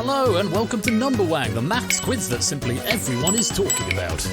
Hello and welcome to Numberwang, the maths quiz that simply everyone is talking about.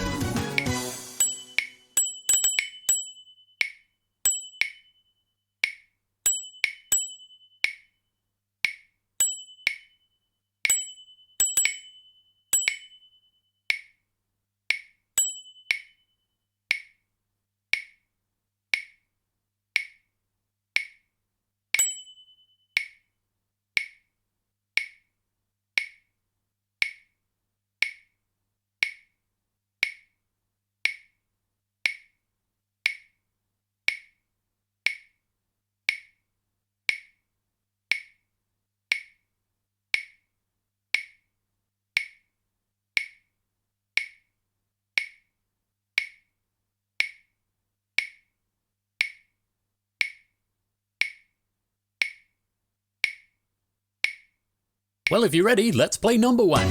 Well, if you're ready, let's play Numberwang.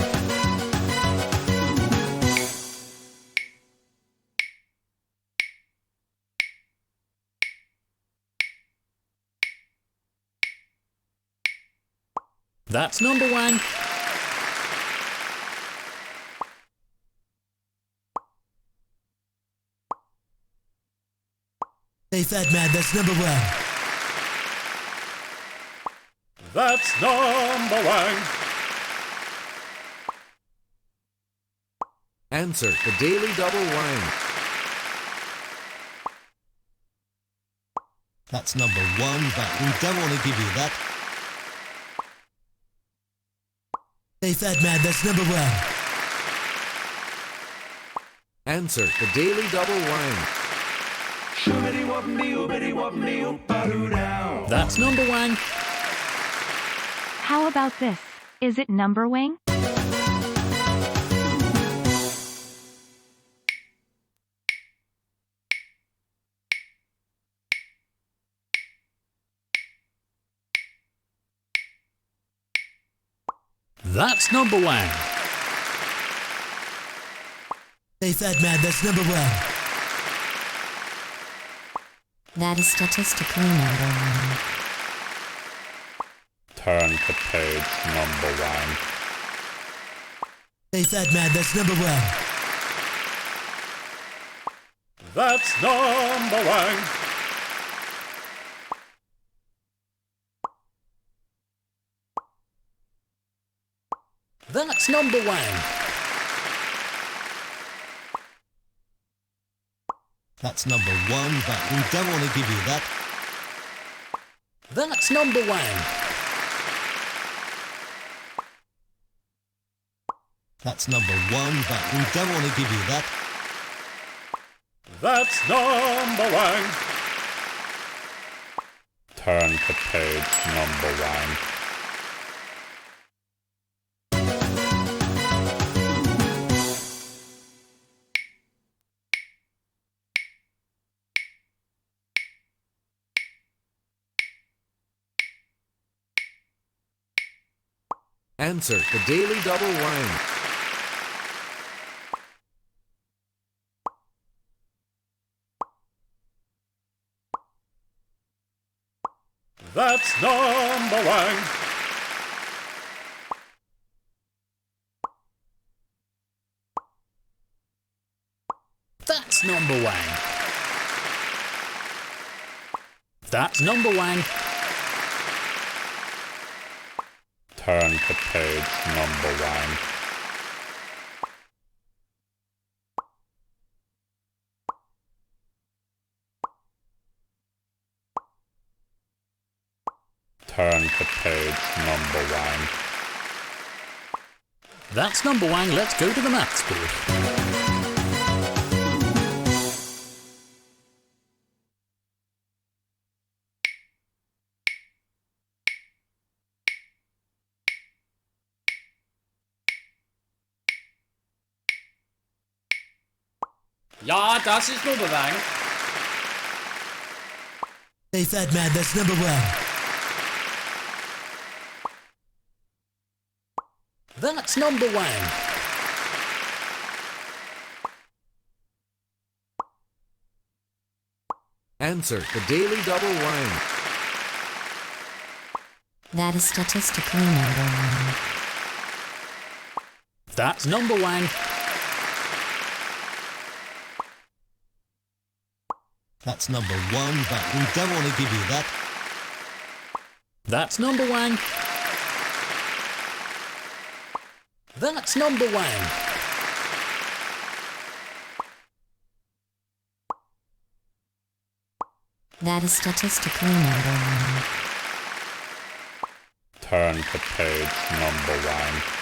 That's Numberwang. Hey, fat man, that's Numberwang. That's Numberwang. Answer the daily double wang. That's number one, but we don't want to give you that. Hey, fat man, that's Numberwang. Answer the daily double wang. That's Numberwang. How about this? Is it Numberwang? That's Numberwang. Hey, fat man, that's Numberwang. That is statistically Numberwang. Turn to page Numberwang. Hey, fat man, that's Numberwang. That's Numberwang. That's Numberwang. That's number one, but we don't want to give you that. That's Numberwang. That's number one, but we don't want to give you that. That's Numberwang. Turn to page Numberwang. Answer the daily double wang. That's Numberwang. That's Numberwang. That's Numberwang. Turn to page Numberwang. Turn to page Numberwang. That's Numberwang. Let's go to the maths board. Ja, das ist Numberwang. Hey, fat man, that's Numberwang. That's Numberwang. Answer the daily double wang. That is statistically Numberwang. That's Numberwang. That's number one, but we don't want to give you that. That's Numberwang. That's Numberwang. That is statistically number one. Turn to page Numberwang.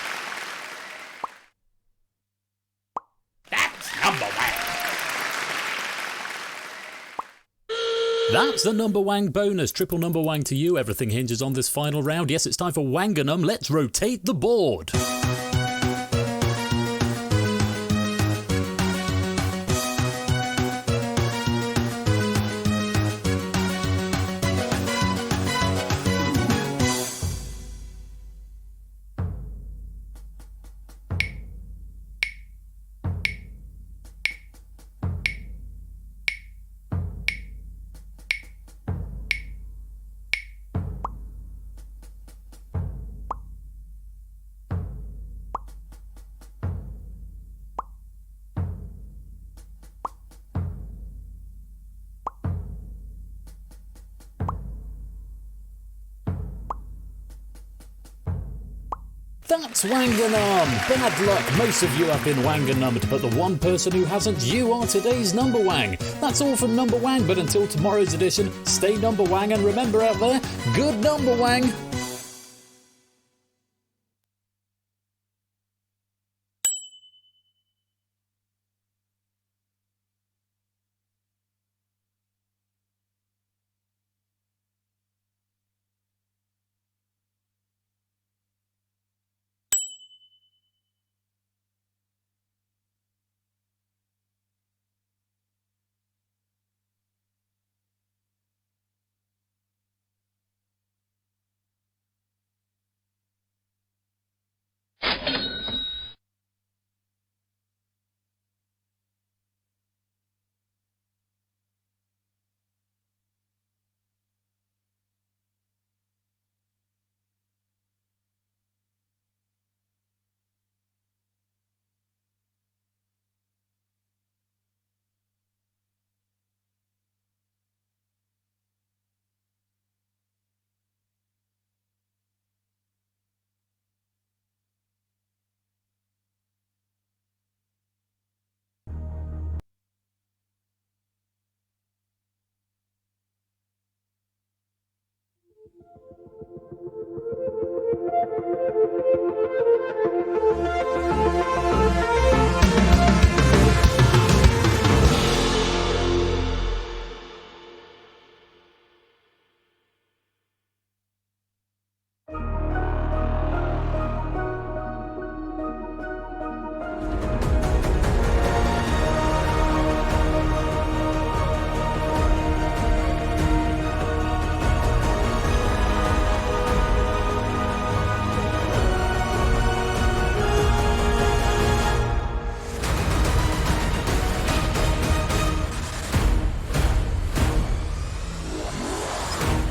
That's Numberwang. That's the Numberwang bonus. Triple Numberwang to you. Everything hinges on this final round. Yes, it's time for Wanganum. Let's rotate the board. That's Wanganum. Bad luck. Most of you have been Wanganummed, but the one person who hasn't, you are today's Numberwang. That's all from Numberwang, but until tomorrow's edition, stay Numberwang, and remember out there, good Numberwang.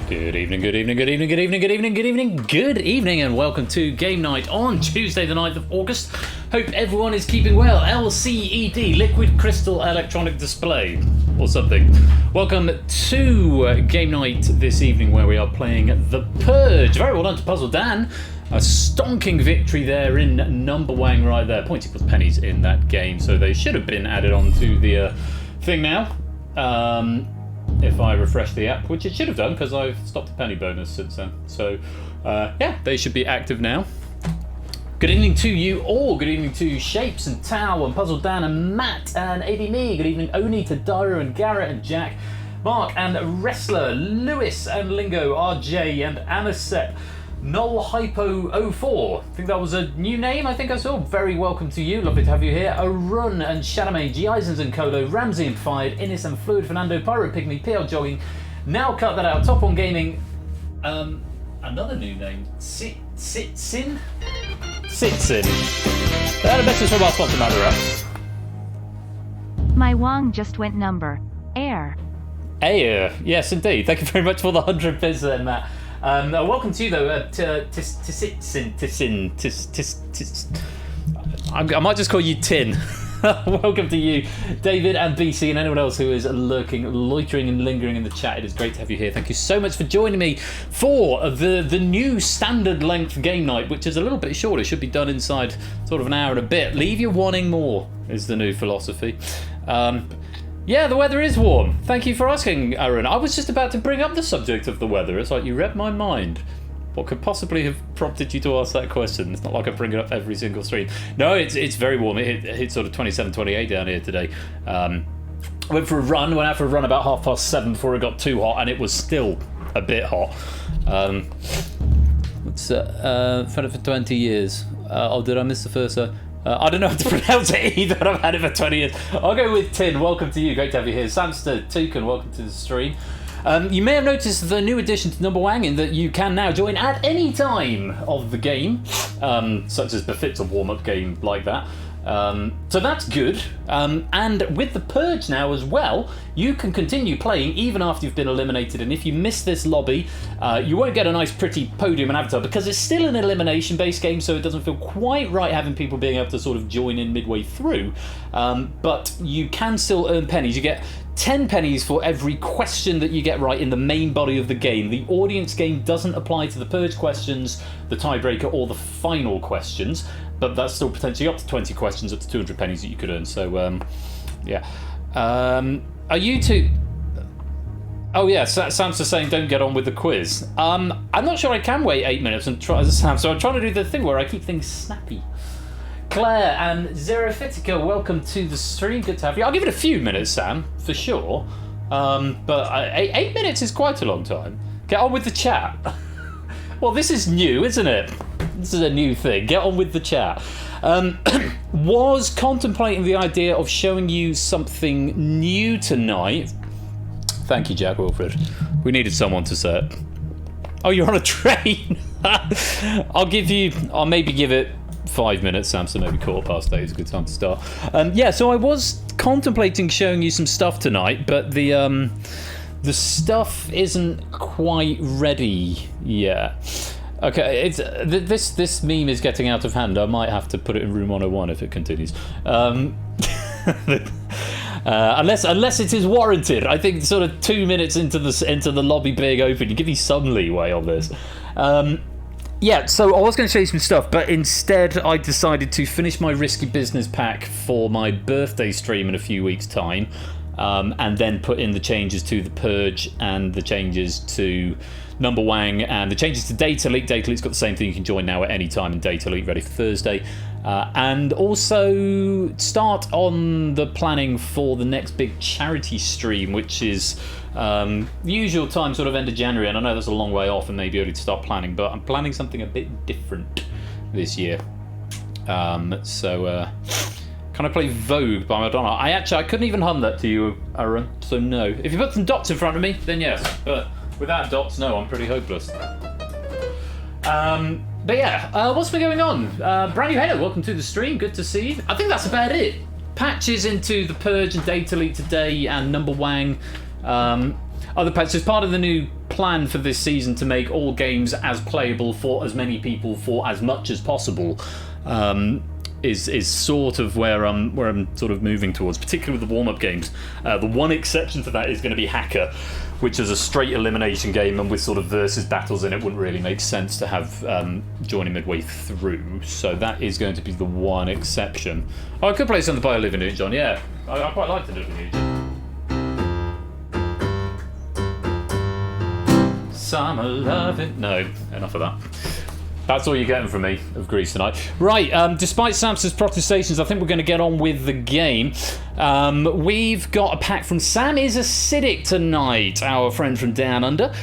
Good evening, good evening, good evening, good evening, good evening, good evening, good evening, and welcome to Game Night on Tuesday the 9th of August. Hope everyone is keeping well. LCED, Liquid Crystal Electronic Display, or something. Welcome to Game Night this evening, where we are playing The Purge. Very well done to Puzzle Dan. A stonking victory there in Numberwang right there. Points equals pennies in that game, so they should have been added on to the thing now. If I refresh the app, which it should have done because I've stopped the penny bonus since then. So, yeah, they should be active now. Good evening to you all. Good evening to Shapes and Tao and Puzzle Dan and Matt and AB Me. Good evening Oni to Daru and Garrett and Jack, Mark and Wrestler, Lewis and Lingo, RJ and Anisep. Null Hypo 04. I think that was a new name I think I saw. Very welcome to you. Lovely to have you here. Arun and Shadame, G. Eisens and Colo, Ramsey and Fired, Innis and Fluid, Fernando, Pyro Pygmy, PL Jogging. Now cut that out. Top on Gaming. Another new name. Sitsin? Sitsin. They had a message from our sponsor, Madara. My Wang just went number. Air. Air. Yes, indeed. Thank you very much for the 100 bits there, Matt. I might just call you Tin. Welcome to you, David and BC, and anyone else who is lurking, loitering and lingering in the chat. It is great to have you here. Thank you so much for joining me for the new standard length game night, which is a little bit short. It should be done inside sort of an hour and a bit. Leave you wanting more is the new philosophy. Yeah, the weather is warm. Thank you for asking, Aaron. I was just about to bring up the subject of the weather. It's like you read my mind. What could possibly have prompted you to ask that question? It's not like I bring it up every single stream. No, it's very warm. It hit sort of 27, 28 down here today. Went out for a run about 7:30 before it got too hot, and it was still a bit hot. It's had it for 20 years. Did I miss the first? I don't know how to pronounce it either. I've had it for 20 years. I'll go with Tin. Welcome to you. Great to have you here. Samster, Toucan, welcome to the stream. You may have noticed the new addition to Numberwang in that you can now join at any time of the game, such as befits a warm-up game like that. So that's good. And with the Purge now as well, you can continue playing even after you've been eliminated. And if you miss this lobby, you won't get a nice pretty podium and avatar because it's still an elimination-based game, so it doesn't feel quite right having people being able to sort of join in midway through. But you can still earn pennies. You get 10 pennies for every question that you get right in the main body of the game. The audience game doesn't apply to the Purge questions, the tiebreaker, or the final questions, but that's still potentially up to 20 questions, up to 200 pennies that you could earn. So, yeah. Are you two... Oh, yeah, Sam's just saying don't get on with the quiz. I'm not sure I can wait 8 minutes and try as Sam, so I'm trying to do the thing where I keep things snappy. Claire and Zeraphitica, welcome to the stream. Good to have you. I'll give it a few minutes, Sam, for sure. But 8 minutes is quite a long time. Get on with the chat. Well, this is new, isn't it? This is a new thing. Get on with the chat. Was contemplating the idea of showing you something new tonight. Thank you, Jack Wilfred. We needed someone to say it. Oh, you're on a train. I'll maybe give it 5 minutes, Samson, maybe 8:15 is a good time to start. Yeah, so I was contemplating showing you some stuff tonight, but the stuff isn't quite ready yet. Okay, this meme is getting out of hand. I might have to put it in room 101 if it continues. Unless it is warranted. I think sort of 2 minutes into the lobby being open, you give me some leeway on this. Yeah, so I was going to show you some stuff, but instead I decided to finish my Risky Business pack for my birthday stream in a few weeks' time, and then put in the changes to the Purge and the changes to Numberwang and the changes to Data Leak. Data Leak's got the same thing. You can join now at any time in Data Leak, ready for Thursday. And also start on the planning for the next big charity stream, which is the usual time, sort of end of January. And I know that's a long way off and maybe early to start planning, but I'm planning something a bit different this year. So can I play Vogue by Madonna? I couldn't even hum that to you, Aaron, so no. If you put some dots in front of me, then yes. But without dots, no, I'm pretty hopeless. But yeah, what's been going on? Brand new Halo, welcome to the stream, good to see you. I think that's about it. Patches into the Purge and Data Leak today and Numberwang. Other patches, part of the new plan for this season to make all games as playable for as many people for as much as possible. Is sort of where I'm sort of moving towards, particularly with the warm-up games. The one exception to that is going to be Hacker, which is a straight elimination game, and with sort of versus battles in it, wouldn't really make sense to have joining midway through. So that is going to be the one exception. Oh, I could play something by Olivia Newton-John. Yeah, I quite like to do Olivia Newton-John. Summer loving. No, enough of that. That's all you're getting from me of Greece tonight. Right, despite Samson's protestations, I think we're going to get on with the game. We've got a pack from Sam is Acidic tonight, our friend from Down Under.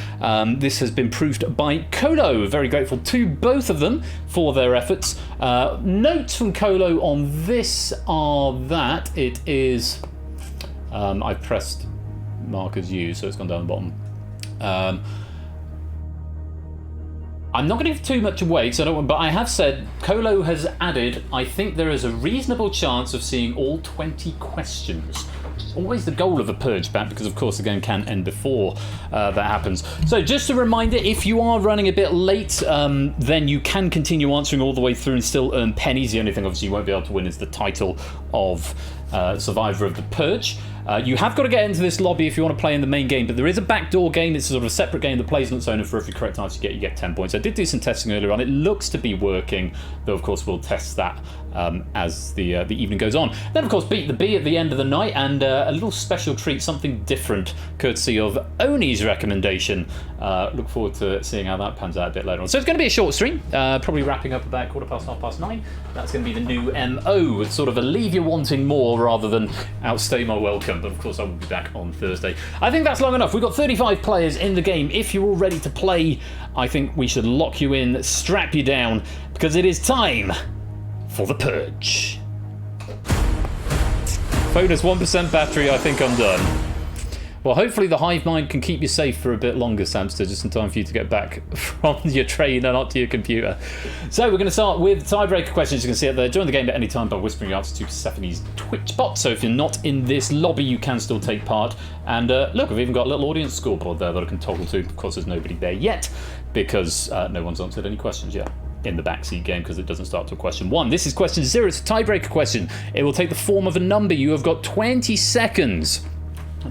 This has been proofed by Colo. Very grateful to both of them for their efforts. Notes from Colo on this are that it is... I've pressed mark as U, so it's gone down the bottom. I'm not going to give too much away, but I have said Colo has added, I think there is a reasonable chance of seeing all 20 questions. It's always the goal of a Purge back because, of course, the game can end before that happens. So just a reminder, if you are running a bit late, then you can continue answering all the way through and still earn pennies. The only thing, obviously, you won't be able to win is the title of Survivor of the Purge. You have got to get into this lobby if you want to play in the main game, but there is a backdoor game. It's sort of a separate game that plays on its own, and for every correct answer you get 10 points. I did do some testing earlier on. It looks to be working, though, of course, we'll test that as the evening goes on. Then, of course, beat the bee at the end of the night, and a little special treat, something different, courtesy of Oni's recommendation. Look forward to seeing how that pans out a bit later on. So it's going to be a short stream, probably wrapping up about 9:15. That's going to be the new MO. It's sort of a leave you wanting more rather than outstay my welcome. But of course, I will be back on Thursday. I think that's long enough. We've got 35 players in the game. If you're all ready to play, I think we should lock you in, strap you down, because it is time for the Purge. Phone has 1% battery. I think I'm done. Well, hopefully the hive mind can keep you safe for a bit longer, Samster, just in time for you to get back from your train and onto your computer. So we're going to start with tiebreaker questions. You can see it there. Join the game at any time by whispering your answer to Persephone's Twitch bot. So if you're not in this lobby, you can still take part. And look, I've even got a little audience scoreboard there that I can toggle to. Of course, there's nobody there yet because no one's answered any questions yet in the backseat game because it doesn't start till question 1. This is question 0. It's a tiebreaker question. It will take the form of a number. You have got 20 seconds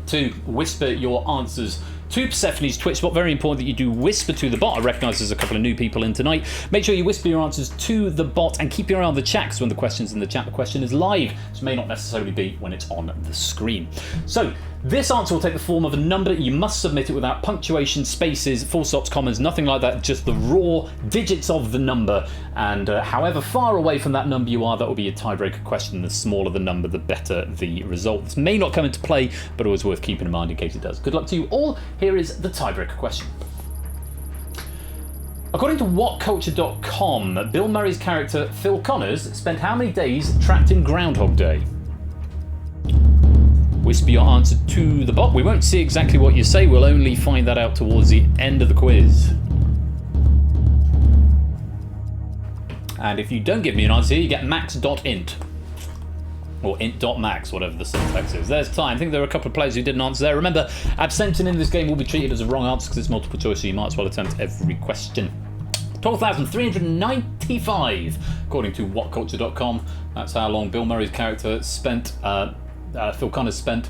to whisper your answers to Persephone's Twitch bot. Very important that you do whisper to the bot. I recognise there's a couple of new people in tonight. Make sure you whisper your answers to the bot and keep your eye on the chat, because when the question's in the chat, the question is live, which may not necessarily be when it's on the screen. So this answer will take the form of a number. You must submit it without punctuation, spaces, full stops, commas, nothing like that, just the raw digits of the number. And however far away from that number you are, that will be a tiebreaker question. The smaller the number, the better the result. This may not come into play, but always worth keeping in mind in case it does. Good luck to you all. Here is the tiebreaker question. According to whatculture.com, Bill Murray's character Phil Connors spent how many days trapped in Groundhog Day? Whisper your answer to the bot. We won't see exactly what you say. We'll only find that out towards the end of the quiz. And if you don't give me an answer, you get max.int. Or int.max, whatever the syntax is. There's time. I think there are a couple of players who didn't answer there. Remember, abstention in this game will be treated as a wrong answer because it's multiple choice, so you might as well attempt every question. 12,395, according to whatculture.com. That's how long Bill Murray's character spent... Phil Connors spent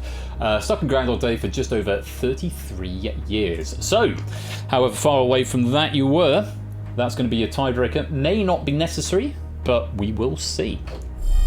stuck in Groundhog Day for just over 33 years. So, however far away from that you were, that's going to be a tiebreaker. May not be necessary, but we will see.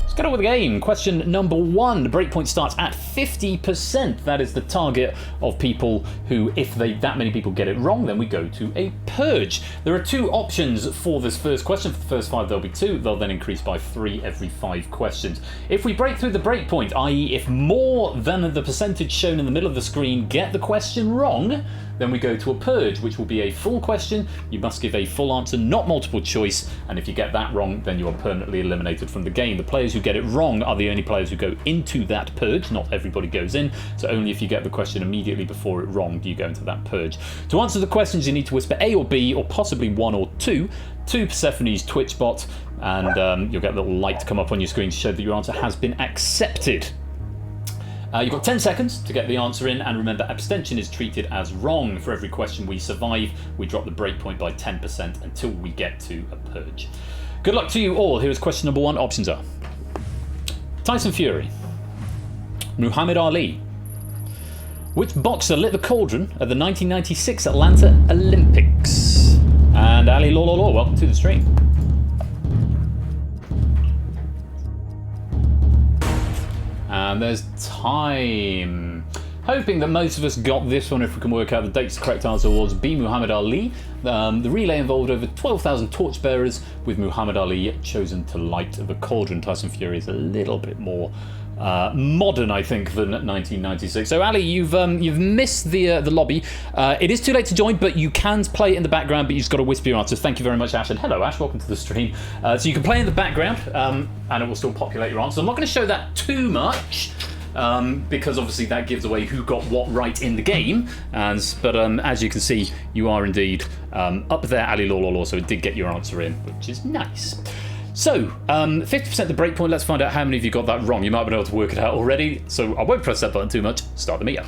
Let's get on with the game. Question number 1. The breakpoint starts at 50%. That is the target of people who, if that many people get it wrong, then we go to a purge. There are 2 options for this first question. For the first 5, there'll be 2. They'll then increase by 3 every 5 questions. If we break through the breakpoint, i.e. if more than the percentage shown in the middle of the screen get the question wrong, then we go to a purge, which will be a full question. You must give a full answer, not multiple choice, and if you get that wrong, then you are permanently eliminated from the game. The players who get it wrong are the only players who go into that purge. Not everybody goes in, so only if you get the question immediately before it wrong do you go into that purge. To answer the questions, you need to whisper A or B, or possibly 1 or 2, to Persephone's Twitch bot, and you'll get a little light come up on your screen to show that your answer has been accepted. You've got 10 seconds to get the answer in, and remember, abstention is treated as wrong. For every question we survive, we drop the breakpoint by 10% until we get to a purge. Good luck to you all. Here is question number 1. Options are Tyson Fury, Muhammad Ali. Which boxer lit the cauldron at the 1996 Atlanta Olympics? And Ali Law, welcome to the stream. And there's time. Hoping that most of us got this one if we can work out the dates. The correct answer was B, Muhammad Ali. The relay involved over 12,000 torchbearers, with Muhammad Ali chosen to light the cauldron. Tyson Fury is a little bit more modern, I think, than 1996. So Ali, you've missed the lobby. It is too late to join, but you can play in the background, but you've just got to whisper your answers. Thank you very much, Ash. And hello, Ash. Welcome to the stream. So you can play in the background, and it will still populate your answers. I'm not going to show that too much. because obviously that gives away who got what right in the game. But as you can see, you are indeed up there, Ali Lawlaw, so it did get your answer in, which is nice. So, 50% the breakpoint. Let's find out how many of you got that wrong. You might have been able to work it out already, so I won't press that button too much. Start the meter.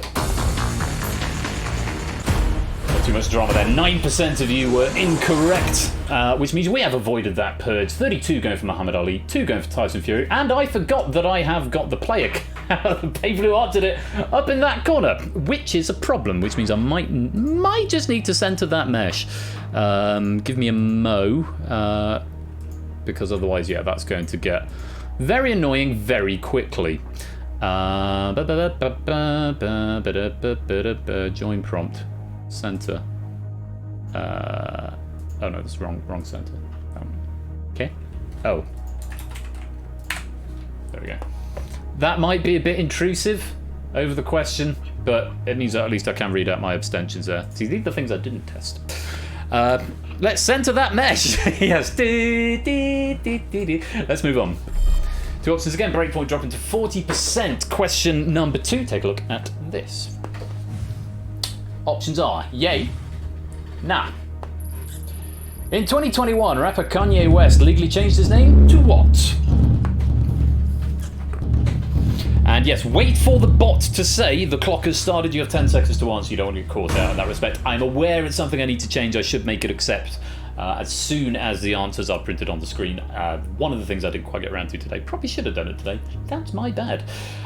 Not too much drama there. 9% of you were incorrect, which means we have avoided that purge. 32 going for Muhammad Ali, 2 going for Tyson Fury, and I forgot that I have got the player the people who answered it up in that corner, which is a problem, which means I might just need to center that mesh. Give me a mo. Because otherwise, yeah, that's going to get very annoying very quickly. Join prompt. Center. Oh no, that's wrong center. Okay. Oh. There we go. That might be a bit intrusive over the question, but it means that at least I can read out my abstentions there. See, these are the things I didn't test. Let's center that mesh. Yes. Let's move on. 2 options again. Breakpoint dropping to 40%. Question number 2. Take a look at this. Options are yay, nah. In 2021, rapper Kanye West legally changed his name to what? And yes, wait for the bot to say the clock has started. You have 10 seconds to answer. You don't want to get caught out in that respect. I'm aware it's something I need to change. I should make it accept as soon as the answers are printed on the screen. One of the things I didn't quite get around to today. Probably should have done it today. That's my bad.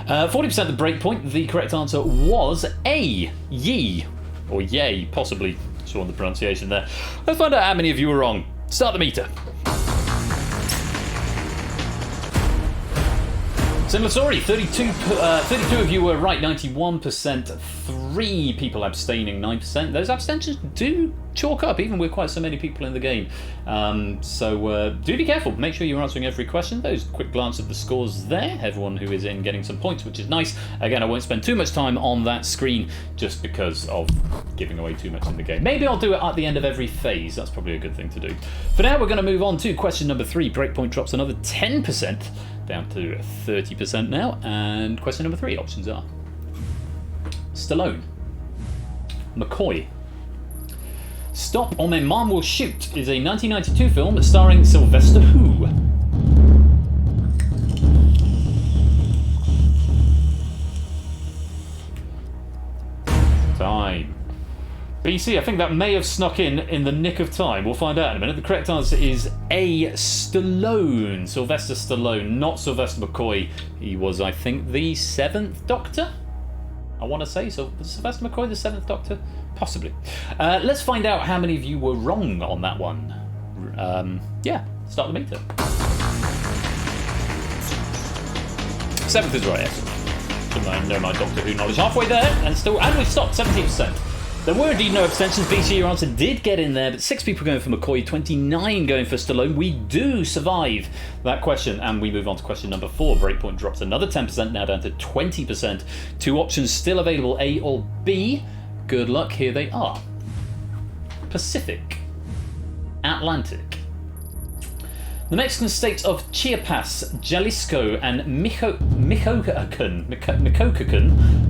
40% the breakpoint. The correct answer was A, ye, or yay, possibly. Saw the pronunciation there. Let's find out how many of you were wrong. Start the meter. Similar story, 32 of you were right, 91%, 3 people abstaining, 9%. Those abstentions do chalk up, even with quite so many people in the game. So do be careful, make sure you're answering every question. Those quick glance at the scores there, everyone who is in getting some points, which is nice. Again, I won't spend too much time on that screen just because of giving away too much in the game. Maybe I'll do it at the end of every phase, that's probably a good thing to do. For now, we're going to move on to question number 3. Breakpoint drops another 10%. Down to 30% now, and question number 3, options are Stallone, McCoy. Stop or My Mom Will Shoot is a 1992 film starring Sylvester Who. Time. BC, I think that may have snuck in the nick of time. We'll find out in a minute. The correct answer is A, Stallone. Sylvester Stallone, not Sylvester McCoy. He was, I think, the 7th Doctor? I want to say. So, was Sylvester McCoy the 7th Doctor? Possibly. Let's find out how many of you were wrong on that one. Yeah, start the meter. 7th is right, yes. Should know my Doctor Who knowledge. Halfway there, and we've stopped, 17%. There were indeed no abstentions. BC, your answer did get in there, but 6 people going for McCoy, 29 going for Stallone. We do survive that question, and we move on to question number 4. Breakpoint drops another 10%, now down to 20%. 2 options still available, A or B. Good luck, here they are. Pacific. Atlantic. The Mexican states of Chiapas, Jalisco, and Michoacan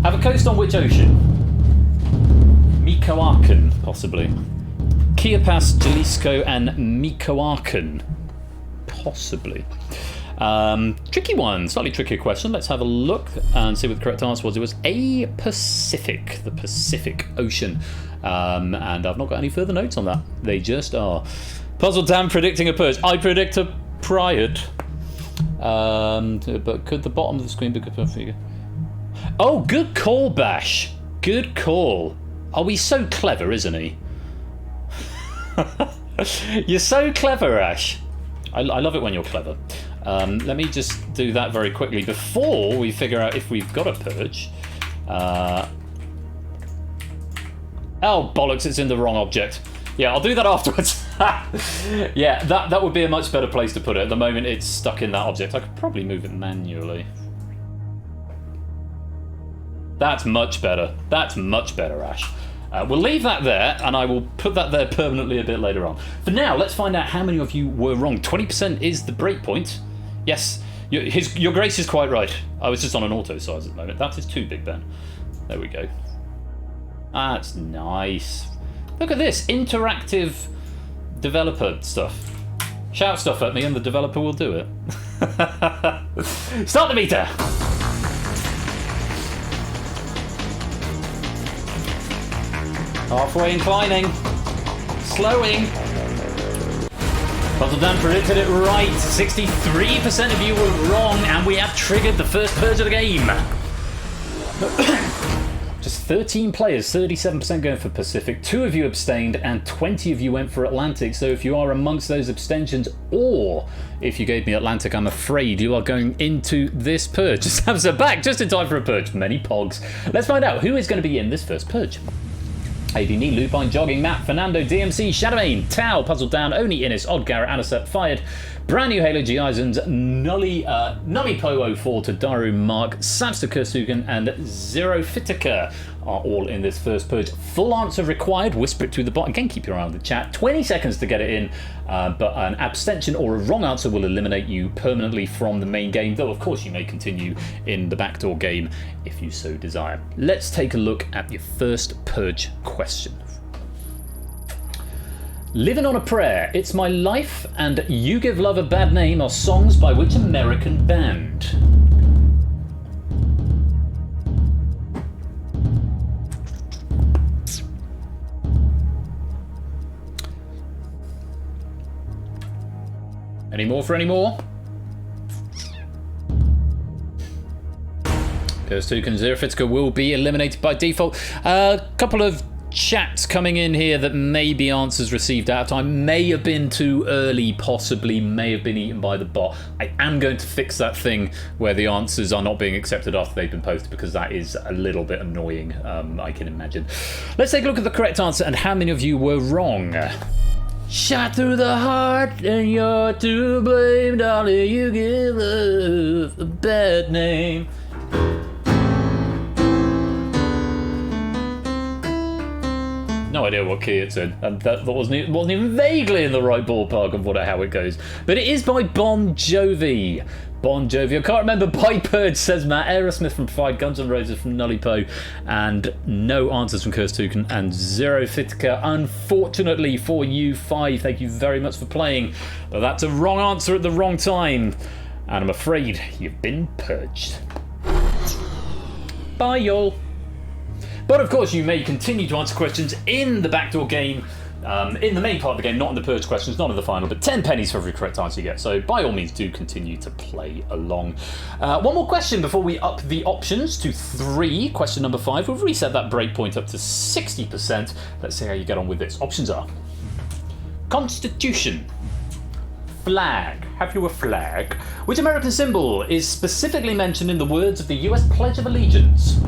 have a coast on which ocean? Michoacan, possibly. Chiapas, Jalisco, and Michoacan. Possibly. Tricky one, slightly trickier question. Let's have a look and see what the correct answer was. It was A, Pacific, the Pacific Ocean. And I've not got any further notes on that. They just are. Puzzle Dan predicting a purge. I predict a Priad. But could the bottom of the screen be a good figure? Oh, good call, Bash. Good call. Oh, he's so clever, isn't he? You're so clever, Ash. I love it when you're clever. Let me just do that very quickly before we figure out if we've got a purge. Oh, bollocks, it's in the wrong object. Yeah, I'll do that afterwards. Yeah, that would be a much better place to put it. At the moment, it's stuck in that object. I could probably move it manually. That's much better. That's much better, Ash. We'll leave that there, and I will put that there permanently a bit later on. For now, let's find out how many of you were wrong. 20% is the breakpoint. Yes, Your Grace is quite right. I was just on an auto size at the moment. That is too big, Ben. There we go. That's nice. Look at this. Interactive developer stuff. Shout stuff at me and the developer will do it. Start the meter. Halfway inclining. Slowing. Puzzle Dan predicted it right. 63% of you were wrong, and we have triggered the first purge of the game. Just 13 players, 37% going for Pacific. 2 of you abstained, and 20 of you went for Atlantic. So if you are amongst those abstentions, or if you gave me Atlantic, I'm afraid you are going into this purge. Sam's back just in time for a purge. Many pogs. Let's find out who is going to be in this first purge. AD Nee, Lupine, Jogging, Matt, Fernando, DMC, Shadowbane, Tao, Puzzle Down, Oni, Innis, Odd Garrett, Aniset, Fired, Brand New Halo, G. Isons, Nully Po 04 to Daru, Mark, Samster Kursugan, and Zero Fitica are all in this first purge. Full answer required. Whisper it to the bot. Again, keep your eye on the chat. 20 seconds to get it in, but an abstention or a wrong answer will eliminate you permanently from the main game, though of course you may continue in the backdoor game if you so desire. Let's take a look at your first purge question. Living on a Prayer, It's My Life, and You Give Love a Bad Name are songs by which American band? Any more for any more? Kirstuke and Zerofitska will be eliminated by default. A couple of chats coming in here that may be answers received out of time. May have been too early, possibly may have been eaten by the bot. I am going to fix that thing where the answers are not being accepted after they've been posted, because that is a little bit annoying, I can imagine. Let's take a look at the correct answer and how many of you were wrong. Shot through the heart and you're to blame, darling, you give love a bad name. No idea what key it's in, and that wasn't even vaguely in the right ballpark of how it goes. But it is by Bon Jovi. Bon Jovi. I can't remember by Purge, says Matt. Aerosmith from 5, Guns N' Roses from Nully Po, and no answers from Kirstuken and Zero Fitka. Unfortunately for you 5, thank you very much for playing, but that's a wrong answer at the wrong time, and I'm afraid you've been purged. Bye, y'all. But of course, you may continue to answer questions in the backdoor game, in the main part of the game, not in the purge questions, not in the final, but 10 pennies for every correct answer you get. So by all means, do continue to play along. One more question before we up the options to 3. Question number 5. We've reset that breakpoint up to 60%. Let's see how you get on with this. Options are Constitution, flag. Have you a flag? Which American symbol is specifically mentioned in the words of the US Pledge of Allegiance?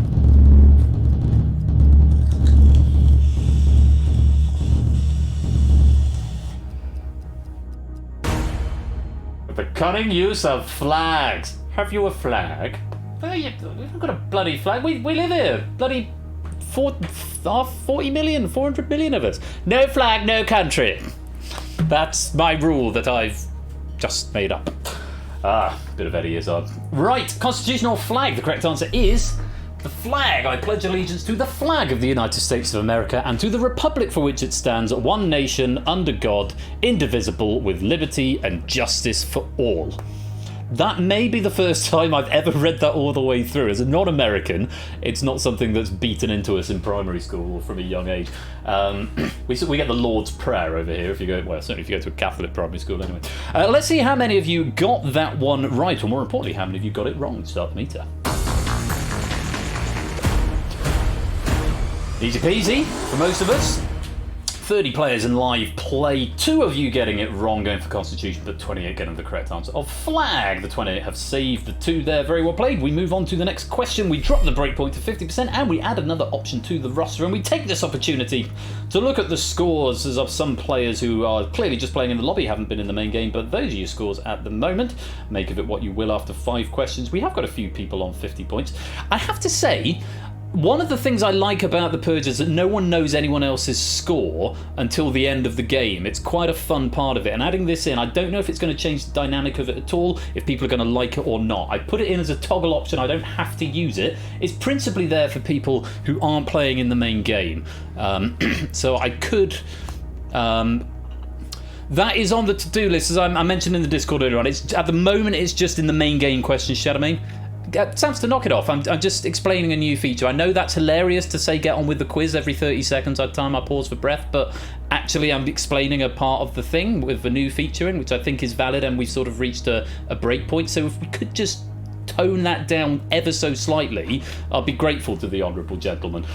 The cunning use of flags. Have you a flag? We've got a bloody flag. We live here. Bloody 40 million, 400 million of us. No flag, no country. That's my rule that I've just made up. Bit of Eddie Izzard. Right, constitutional flag. The correct answer is the flag. I pledge allegiance to the flag of the United States of America and to the republic for which it stands, one nation, under God, indivisible, with liberty and justice for all. That may be the first time I've ever read that all the way through. As a non-American, it's not something that's beaten into us in primary school or from a young age. We get the Lord's Prayer over here if you go, well, certainly if you go to a Catholic primary school anyway. Let's see how many of you got that one right, or more importantly, how many of you got it wrong. Start the meter. Easy peasy for most of us. 30 players in live play, 2 of you getting it wrong, going for Constitution, but 28 getting the correct answer of flag. The 28 have saved the 2 there. Very well played. We move on to the next question. We drop the breakpoint to 50% and we add another option to the roster, and we take this opportunity to look at the scores as of some players who are clearly just playing in the lobby, haven't been in the main game, but those are your scores at the moment. Make of it what you will after 5 questions. We have got a few people on 50 points. I have to say, One of the things I like about the Purge is that no one knows anyone else's score until the end of the game. It's quite a fun part of it, and adding this in, I don't know if it's going to change the dynamic of it at all, if people are going to like it or not. I put it in as a toggle option, I don't have to use it. It's principally there for people who aren't playing in the main game. So I could... that is on the to-do list, as I mentioned in the Discord earlier on. At the moment, it's just in the main game question, Shadowmane. Sam's to knock it off. I'm just explaining a new feature. I know that's hilarious to say get on with the quiz every 30 seconds at a time I pause for breath, but actually I'm explaining a part of the thing with the new feature in, which I think is valid, and we've sort of reached a break point. So if we could just tone that down ever so slightly, I'll be grateful to the honourable gentleman.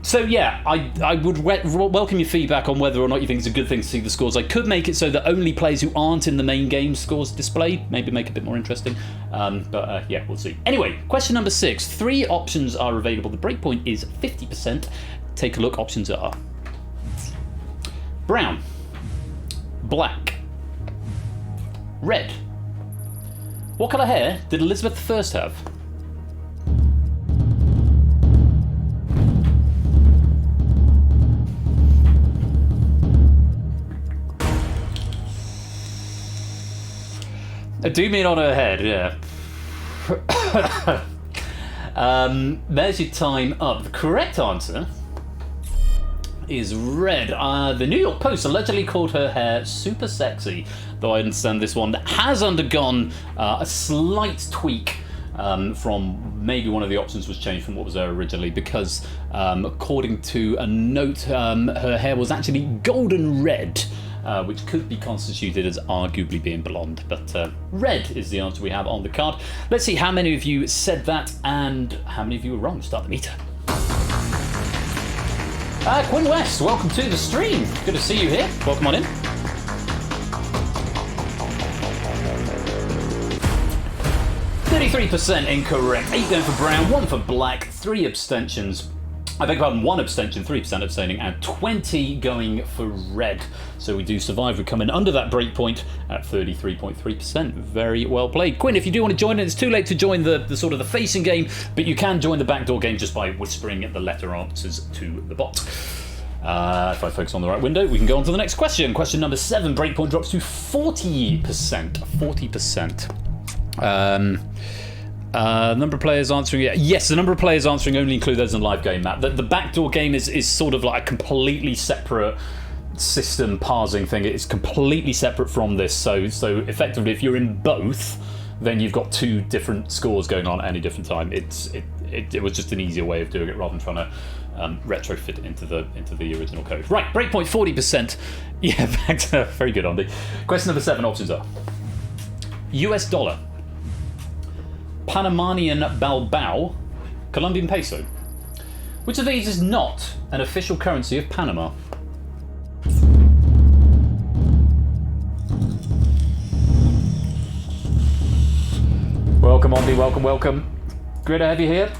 So yeah, I would welcome your feedback on whether or not you think it's a good thing to see the scores. I could make it so that only players who aren't in the main game scores displayed, maybe make it a bit more interesting. But yeah, we'll see. Anyway, question number 6. 3 options are available. The breakpoint is 50%. Take a look. Options are brown, black, red. What colour hair did Elizabeth I have? I do mean on her head, yeah. There's your time up. The correct answer is red. The New York Post allegedly called her hair super sexy, though I understand this one has undergone a slight tweak from maybe one of the options was changed from what was there originally, because according to a note, her hair was actually golden red, which could be constituted as arguably being blonde, but red is the answer we have on the card. Let's see how many of you said that and how many of you were wrong. Start the meter. Quinn West, welcome to the stream. Good to see you here. Welcome on in. %, incorrect. 8 going for brown, 1 for black, 3 abstentions. I beg your pardon, 1 abstention, 3% abstaining, and 20 going for red. So we do survive. We come in under that break point at 33.3%. Very well played. Quinn, if you do want to join in, it's too late to join the sort of the facing game, but you can join the backdoor game just by whispering the letter answers to the bot. If I focus on the right window, we can go on to the next question. Question number 7, breakpoint drops to 40%. 40%. Number of players answering, yes, the number of players answering only include those in the live game, Matt. The backdoor game is sort of like a completely separate system parsing thing. It's completely separate from this, so effectively if you're in both, then you've got 2 different scores going on at any different time. It was just an easier way of doing it rather than trying to retrofit it into the original code. Right, breakpoint 40%. Yeah, back to very good, Andy. Question number 7, options are US dollar, Panamanian Balbao, Colombian peso. Which of these is not an official currency of Panama? Welcome, Andy, welcome. Great to have you here.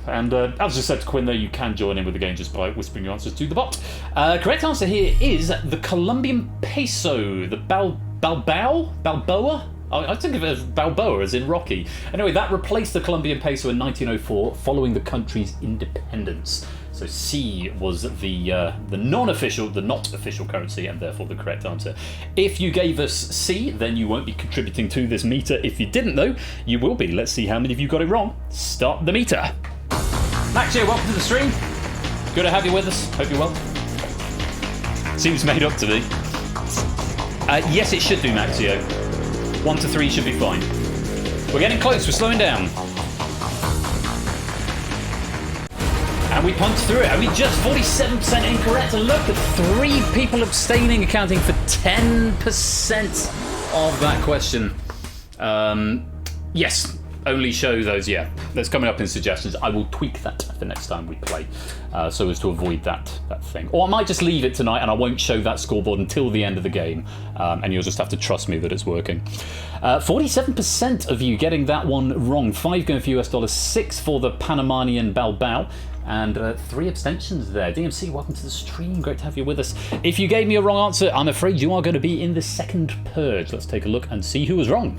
And as I said to Quinn, though, you can join in with the game just by whispering your answers to the bot. Correct answer here is the Colombian peso, the Balboa? I think of it as Balboa, as in Rocky. Anyway, that replaced the Colombian peso in 1904 following the country's independence. So C was the non-official, the not official currency, and therefore the correct answer. If you gave us C, then you won't be contributing to this meter. If you didn't, though, you will be. Let's see how many of you got it wrong. Start the meter. Max here, welcome to the stream. Good to have you with us. Hope you're well. Seems made up to me. Yes, it should do, Maxio. 1 to 3 should be fine. We're getting close, we're slowing down. And we punched through it. Are we just 47% incorrect? And look at 3 people abstaining, accounting for 10% of that question. Yes, only show those, yeah. That's coming up in suggestions. I will tweak that for next time we play, so as to avoid that thing. Or I might just leave it tonight and I won't show that scoreboard until the end of the game, and you'll just have to trust me that it's working. 47% of you getting that one wrong. 5 going for US dollars, 6 for the Panamanian Balbao, and 3 abstentions there. DMC, welcome to the stream. Great to have you with us. If you gave me a wrong answer, I'm afraid you are going to be in the second purge. Let's take a look and see who was wrong.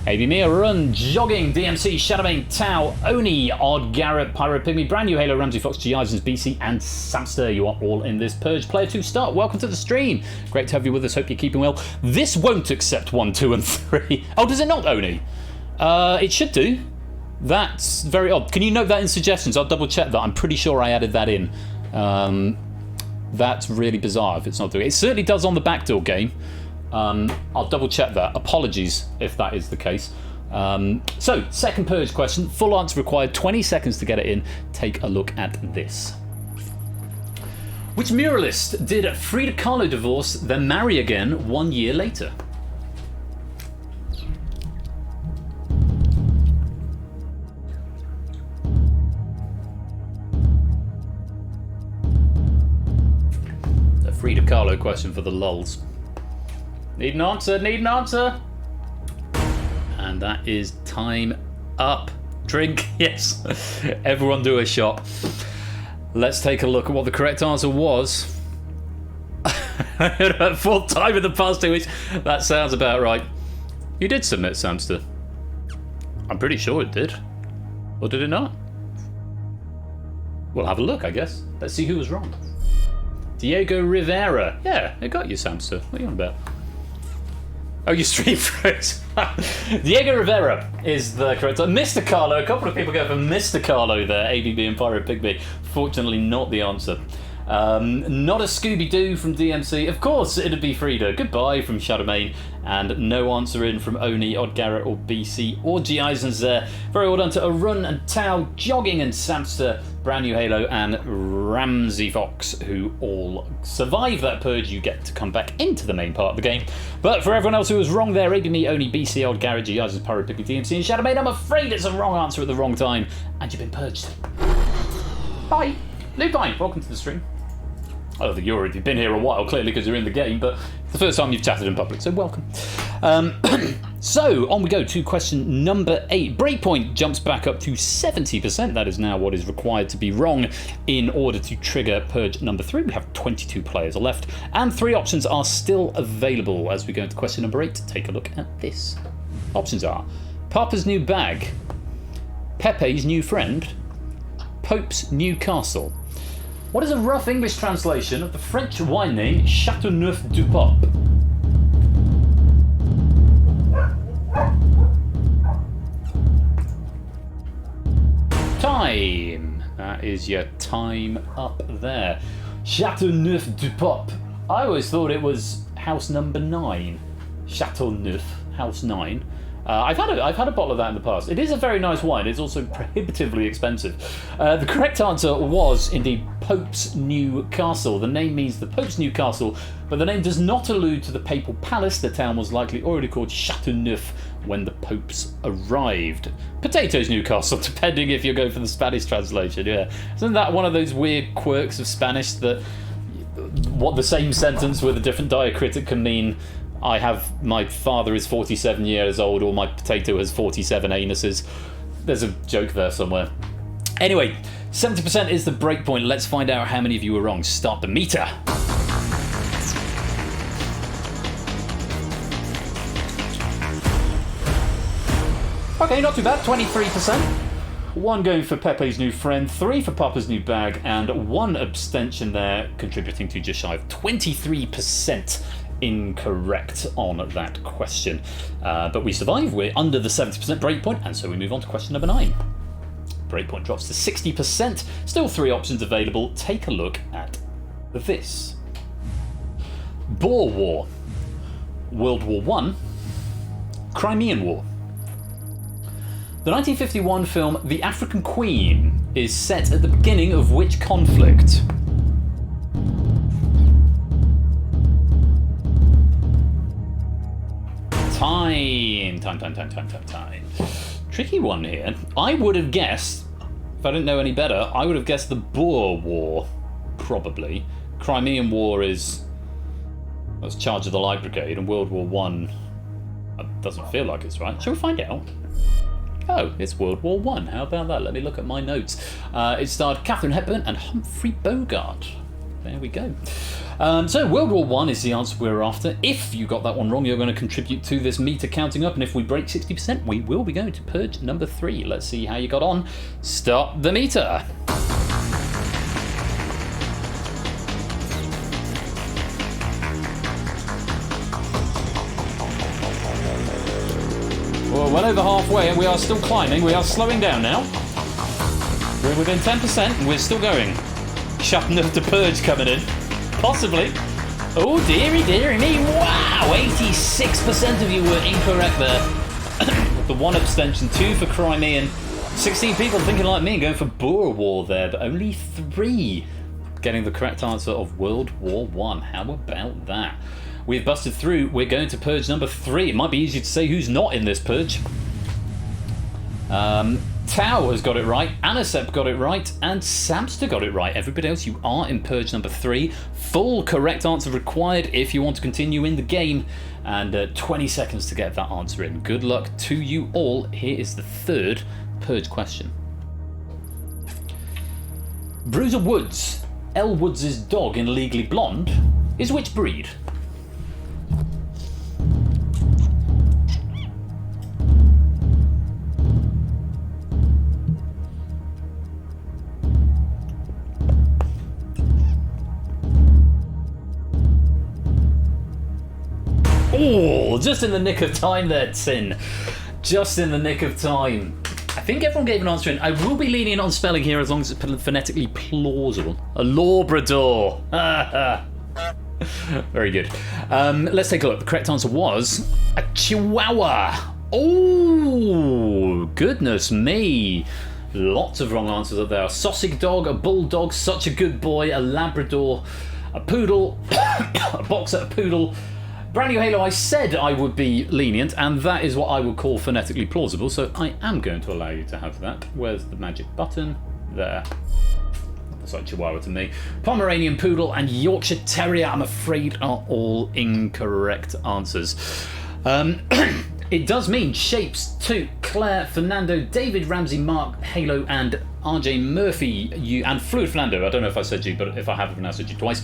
AB Mia, Run, Jogging, DMC, Shadowbane, Tau, Oni, Odd, Garrett, Pyro Pygmy, Brand New Halo, Ramsey Fox, G. Isons, BC, and Samster. You are all in this Purge. Player 2 start. Welcome to the stream. Great to have you with us. Hope you're keeping well. This won't accept 1, 2, and 3. Oh, does it not, Oni? It should do. That's very odd. Can you note that in suggestions? I'll double check that. I'm pretty sure I added that in. That's really bizarre if it's not doing it. It certainly does on the backdoor game. I'll double check that. Apologies if that is the case. So, second Purge question. Full answer required. 20 seconds to get it in. Take a look at this. Which muralist did Frida Kahlo divorce, then marry again 1 year later? A Frida Kahlo question for the lulz. Need an answer, need an answer. And that is time up. Drink, yes. Everyone do a shot. Let's take a look at what the correct answer was. Fourth time in the past 2 weeks. That sounds about right. You did submit, Samster. I'm pretty sure it did. Or did it not? We'll have a look, I guess. Let's see who was wrong. Diego Rivera. Yeah, it got you, Samster. What are you on about? Oh, you stream froze. Diego Rivera is the correct answer. Mr. Carlo, a couple of people go for Mr. Carlo there, ABB and Pyro Pygmy. Fortunately, not the answer. Not a Scooby-Doo from DMC. Of course, it'd be Frida. Goodbye from Shadowbane. And no answer in from Oni, Odd Garrett, or BC, or G. Isons there. Very well done to Arun and Tau, Jogging and Samster, Brand New Halo, and Ramsey Fox, who all survive that Purge. You get to come back into the main part of the game. But for everyone else who was wrong there, ABM, Oni, BC, Odd Garrett, G. Isons, Pyro Pygmy, DMC, and Shadowbane, I'm afraid it's a wrong answer at the wrong time, and you've been purged. Bye. Lupine, welcome to the stream. I don't think you've been here a while, clearly, because you're in the game, but it's the first time you've chatted in public, so welcome. So, on we go to question number 8. Breakpoint jumps back up to 70%. That is now what is required to be wrong in order to trigger Purge number 3. We have 22 players left, and 3 options are still available as we go into question number 8. Take a look at this. Options are Papa's New Bag, Pepe's New Friend, Pope's New Castle. What is a rough English translation of the French wine name Châteauneuf-du-Pape? Time. That is your time up there. Châteauneuf-du-Pape. I always thought it was house number 9. Châteauneuf, house 9. I've had a bottle of that in the past. It is a very nice wine. It's also prohibitively expensive. The correct answer was indeed Pope's New Castle. The name means the Pope's New Castle, but the name does not allude to the papal palace. The town was likely already called Châteauneuf when the popes arrived. Potatoes New Castle, depending if you go for the Spanish translation. Yeah, isn't that one of those weird quirks of Spanish that what the same sentence with a different diacritic can mean? My father is 47 years old, or my potato has 47 anuses. There's a joke there somewhere. Anyway, 70% is the breakpoint. Let's find out how many of you were wrong. Start the meter. Okay, not too bad. 23%. 1 going for Pepe's New Friend, 3 for Papa's New Bag, and 1 abstention there, contributing to just shy of 23%. Incorrect on that question, but we survive. We're under the 70% breakpoint, and so we move on to question number 9. Breakpoint drops to 60%. Still 3 options available. Take a look at this. Boer War, World War I, Crimean War. The 1951 film The African Queen is set at the beginning of which conflict? Time. Tricky one here. I would have guessed, if I didn't know any better, I would have guessed the Boer War, probably. Crimean War that's Charge of the Light Brigade, and World War One doesn't feel like it's right. Shall we find out? Oh, it's World War I. How about that? Let me look at my notes. It starred Katharine Hepburn and Humphrey Bogart. There we go. So World War One is the answer we're after. If you got that one wrong, you're going to contribute to this meter counting up, and if we break 60%, we will be going to Purge number 3. Let's see how you got on. Start the meter. Well, well over halfway, and we are still climbing. We are slowing down now. We're within 10%, and we're still going. Sharp enough to Purge coming in. Possibly. Oh, dearie me. Wow, 86% of you were incorrect there. With the 1 abstention, 2 for Crimean. 16 people thinking like me and going for Boer War there, but only 3 getting the correct answer of World War One. How about that? We've busted through. We're going to Purge number 3. It might be easier to say who's not in this Purge. Tao has got it right, Anasep got it right, and Samster got it right. Everybody else, you are in Purge number 3. Full correct answer required if you want to continue in the game, and 20 seconds to get that answer in. Good luck to you all. Here is the 3rd Purge question. Bruiser Woods, Elle Woods' dog in Legally Blonde, is which breed? Oh, just in the nick of time there, Tin. Just in the nick of time. I think everyone gave an answer in. I will be leaning on spelling here as long as it's phonetically plausible. A Labrador. Very good. Let's take a look. The correct answer was a Chihuahua. Oh, goodness me. Lots of wrong answers up there. A Sausage Dog, a Bulldog, Such a Good Boy, a Labrador, a Poodle, a Boxer, a Poodle. Brand new Halo, I said I would be lenient, and that is what I would call phonetically plausible, so I am going to allow you to have that. Where's the magic button? There. Looks like Chihuahua to me. Pomeranian Poodle and Yorkshire Terrier, I'm afraid, are all incorrect answers. It does mean Shapes, Toot, Claire, Fernando, David, Ramsey, Mark, Halo, and RJ Murphy, and Fluid Fernando. I don't know if I said you, but if I have pronounced you twice.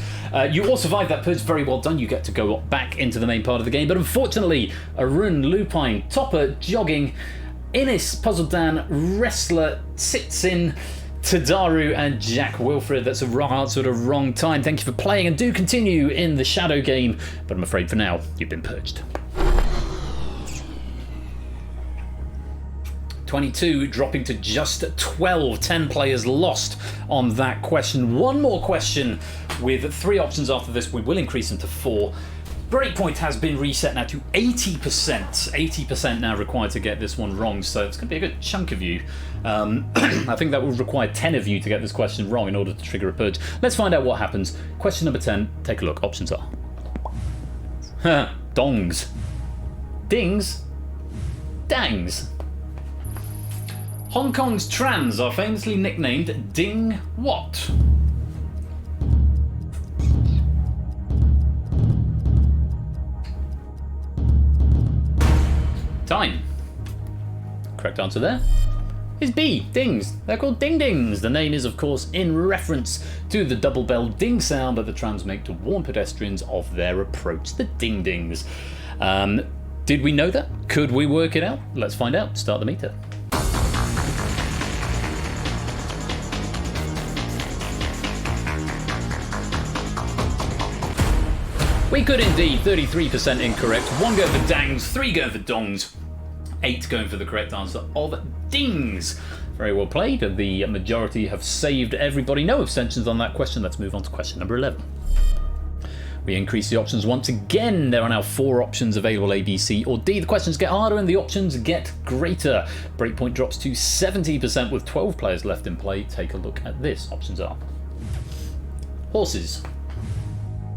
You all survived that Purge, very well done. You get to go back into the main part of the game. But unfortunately, Arun, Lupine, Topper, Jogging, Innis, Puzzle Dan, Wrestler, Sitsin, Tadaru, and Jack Wilfred. That's a wrong answer at a wrong time. Thank you for playing, and do continue in the Shadow game. But I'm afraid for now, you've been purged. 22 dropping to just 12. 10 players lost on that question. One more question with 3 options after this. We will increase them to 4. Breakpoint has been reset now to 80%. 80% now required to get this one wrong, so it's going to be a good chunk of you. I think that will require 10 of you to get this question wrong in order to trigger a purge. Let's find out what happens. Question number 10. Take a look. Options are dongs, dings, dangs. Hong Kong's trams are famously nicknamed Ding what? Time. Correct answer there is B, dings. They're called ding dings. The name is, of course, in reference to the double bell ding sound that the trams make to warn pedestrians of their approach, the ding dings. Did we know that? Could we work it out? Let's find out. Start the meter. We could indeed. 33% incorrect. 1 going for dangs, 3 going for dongs, 8 going for the correct answer of dings. Very well played. The majority have saved everybody. No abstentions on that question. Let's move on to question number 11. We increase the options once again. There are now 4 options available, A, B, C, or D. The questions get harder and the options get greater. Breakpoint drops to 70% with 12 players left in play. Take a look at this. Options are horses,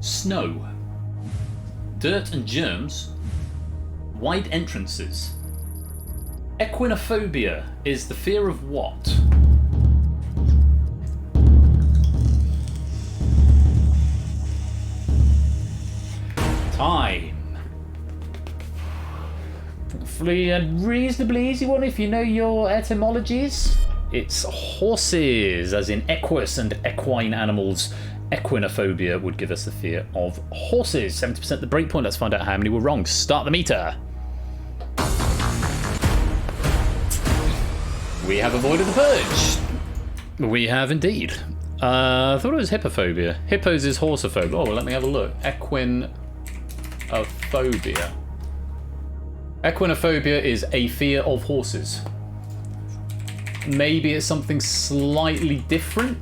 snow, dirt and germs, wide entrances. Equinophobia is the fear of what? Time. Hopefully a reasonably easy one if you know your etymologies. It's horses, as in equus and equine animals. equinophobia would give us the fear of horses. 70% the breakpoint. Let's find out how many were wrong. Start the meter. We have avoided the purge. We have indeed. I thought it was hippophobia. Hippos is horsophobia. Oh, well, let me have a look. Equinophobia. Equinophobia is a fear of horses. Maybe it's something slightly different.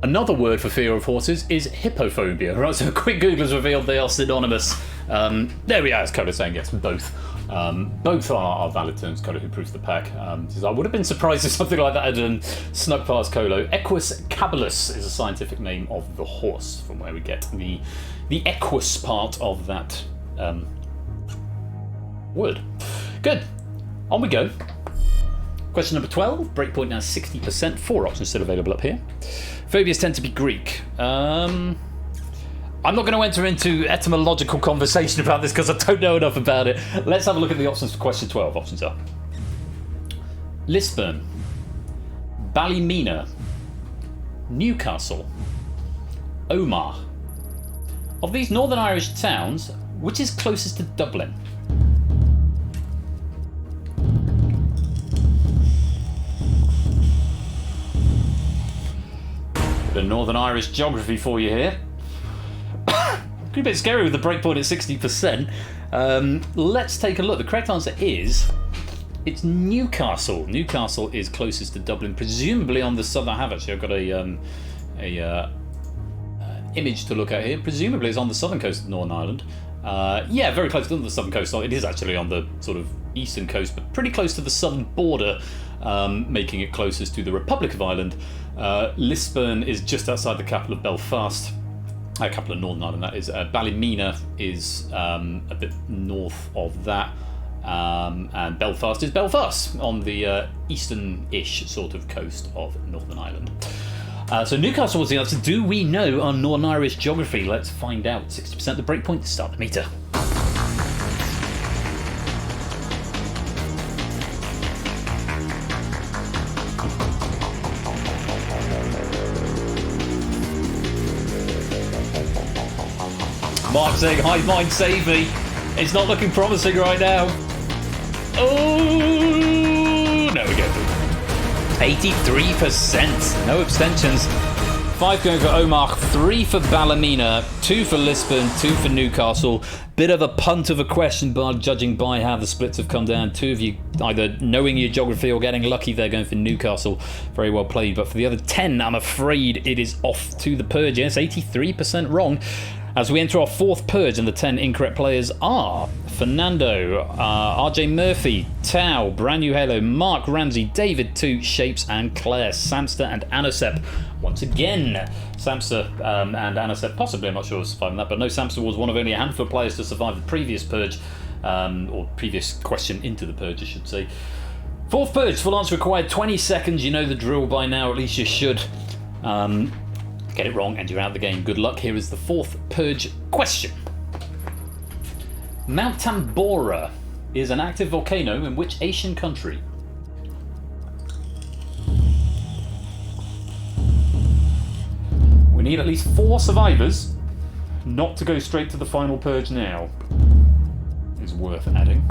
Another word for fear of horses is hippophobia. Right, so a quick Google has revealed they are synonymous. There we are, as Coda saying yes, both. Both are valid terms, Coda, who proofs the pack. Says, I would have been surprised if something like that had snuck past Colo. Equus caballus is a scientific name of the horse, from where we get the equus part of that word. Good. On we go. Question number 12. Breakpoint now 60%. 4 options still available up here. Phobias tend to be Greek. I'm not going to enter into etymological conversation about this because I don't know enough about it. Let's have a look at the options for question 12. Options are Lisbon, Ballymena, Newcastle, Omagh. Of these Northern Irish towns, which is closest to Dublin? Bit of Northern Irish geography for you here. A bit scary with the breakpoint at 60%. Let's take a look. The correct answer is it's Newcastle. Newcastle is closest to Dublin, presumably on the southern. I have actually. I've got a image to look at here. Presumably, it's on the southern coast of Northern Ireland. Yeah, very close to the southern coast. It is actually on the sort of eastern coast, but pretty close to the southern border, making it closest to the Republic of Ireland. Lisbon is just outside the capital of Belfast. A couple of Northern Ireland, that is. Ballymena is a bit north of that. And Belfast is Belfast on the eastern-ish sort of coast of Northern Ireland. So Newcastle was the answer. Do we know our Northern Irish geography? Let's find out. 60% the breakpoint to start the meter. Mark saying, "Hive mind, save me." It's not looking promising right now. Oh, there we go. 83%. No abstentions. 5 going for Omagh, 3 for Ballymena, 2 for Lisbon, 2 for Newcastle. Bit of a punt of a question, but judging by how the splits have come down, 2 of you either knowing your geography or getting lucky, they're going for Newcastle. Very well played. But for the other 10, I'm afraid it is off to the Purge. Yes, 83% wrong. As we enter our 4th Purge, and the 10 incorrect players are Fernando, RJ Murphy, Tao, Brand New Halo, Mark Ramsey, David 2, Shapes, and Claire, Samster, and Anosep. Once again, Samster and Anosep, possibly, I'm not sure, surviving that, but no, Samster was one of only a handful of players to survive the previous Purge, or previous question into the Purge, I should say. 4th Purge, full answer required 20 seconds. You know the drill by now, at least you should. Get it wrong and you're out of the game. Good luck. Here is the 4th Purge question. Mount Tambora is an active volcano in which Asian country? We need at least 4 survivors not to go straight to the final Purge now. Is worth adding.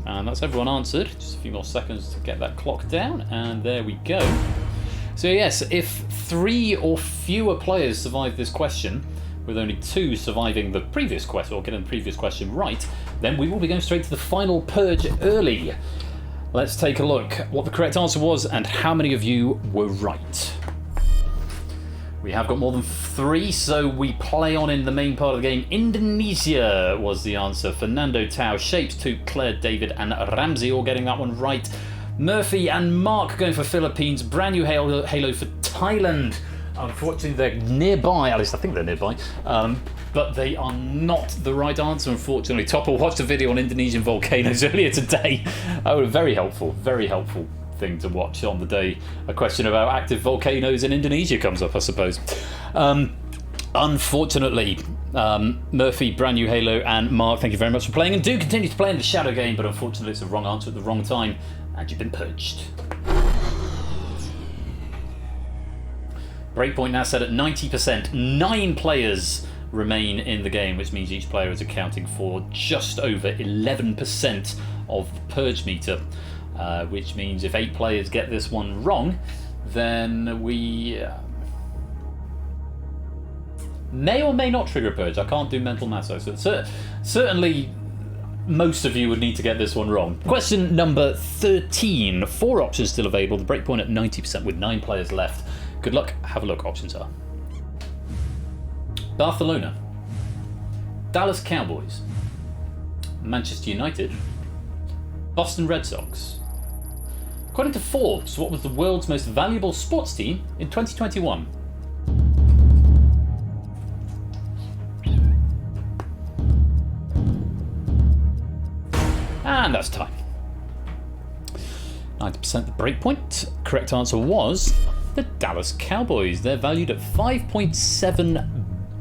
And that's everyone answered. Just a few more seconds to get that clock down, and there we go. So yes, if 3 or fewer players survive this question, with only 2 surviving the previous question, or getting the previous question right, then we will be going straight to the final Purge early. Let's take a look what the correct answer was and how many of you were right. We have got more than 3, so we play on in the main part of the game. Indonesia was the answer. Fernando, Tao, Shapes, 2, Claire, David, and Ramsey all getting that one right. Murphy and Mark going for Philippines. Brand New Halo for Thailand. Unfortunately, they're nearby. At least I think they're nearby. But they are not the right answer, unfortunately. Topple watched a video on Indonesian volcanoes earlier today. Oh, very helpful thing to watch on the day a question about active volcanoes in Indonesia comes up, I suppose. Unfortunately, Murphy, Brand New Halo, and Mark, thank you very much for playing, and do continue to play in the Shadow game, but unfortunately it's the wrong answer at the wrong time, and you've been purged. Breakpoint now set at 90%. 9 players remain in the game, which means each player is accounting for just over 11% of the Purge meter, which means if 8 players get this one wrong, then we may or may not trigger a Purge. I can't do mental maths, so certainly most of you would need to get this one wrong. Question number 13. 4 options still available. The breakpoint at 90% with 9 players left. Good luck. Have a look. Options are Barcelona, Dallas Cowboys, Manchester United, Boston Red Sox. According to Forbes, what was the world's most valuable sports team in 2021? And that's time. 90% the breakpoint. Correct answer was the Dallas Cowboys. They're valued at 5.7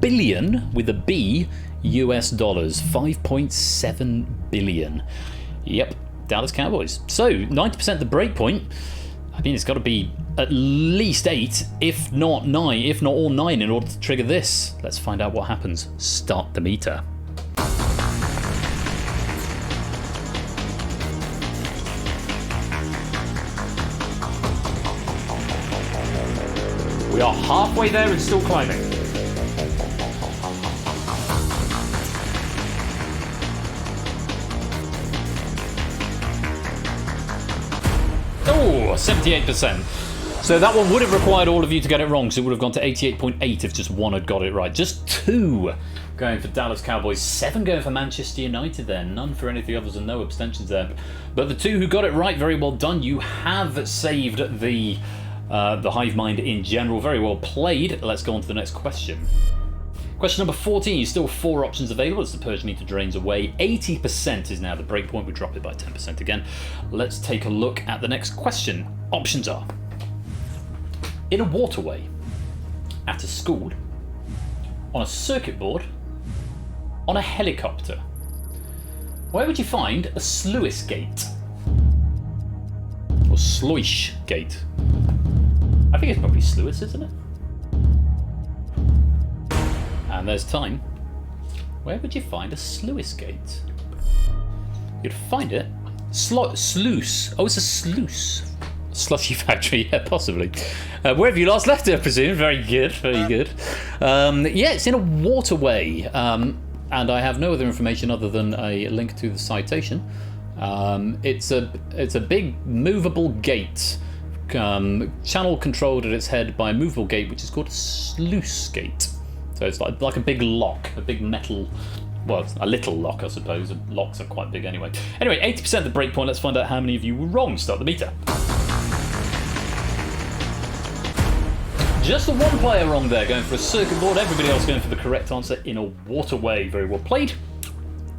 billion with a B US dollars. 5.7 billion. Yep, Dallas Cowboys. So 90% the breakpoint. I mean, it's got to be at least 8, if not 9, if not all 9 in order to trigger this. Let's find out what happens. Start the meter. We are halfway there and still climbing. Oh, 78%. So that one would have required all of you to get it wrong, so it would have gone to 88.8 if just one had got it right. Just 2 going for Dallas Cowboys, 7 going for Manchester United there, none for anything others and no abstentions there. But the 2 who got it right, very well done. You have saved the hive mind in general. Very well played. Let's go on to the next question. Question number 14. Still 4 options available as the Purge meter drains away. 80% is now the breakpoint. We drop it by 10% again. Let's take a look at the next question. Options are in a waterway, at a school, on a circuit board, on a helicopter. Where would you find a sluice gate? Or sluice gate? I think it's probably sluice, isn't it? And there's time. Where would you find a sluice gate? You'd find it. Sluice. Oh, it's a sluice. Slushy factory, yeah, possibly. Where have you last left it, I presume? Very good, very good. Yeah, it's in a waterway. And I have no other information other than a link to the citation. It's a big movable gate. Channel controlled at its head by a movable gate, which is called a sluice gate. So it's like a big lock, a big metal, well, a little lock, I suppose. Locks are quite big anyway. Anyway, 80% the breakpoint. Let's find out how many of you were wrong. Start the meter. Just the 1 player wrong there, going for a circuit board. Everybody else going for the correct answer in a waterway. Very well played.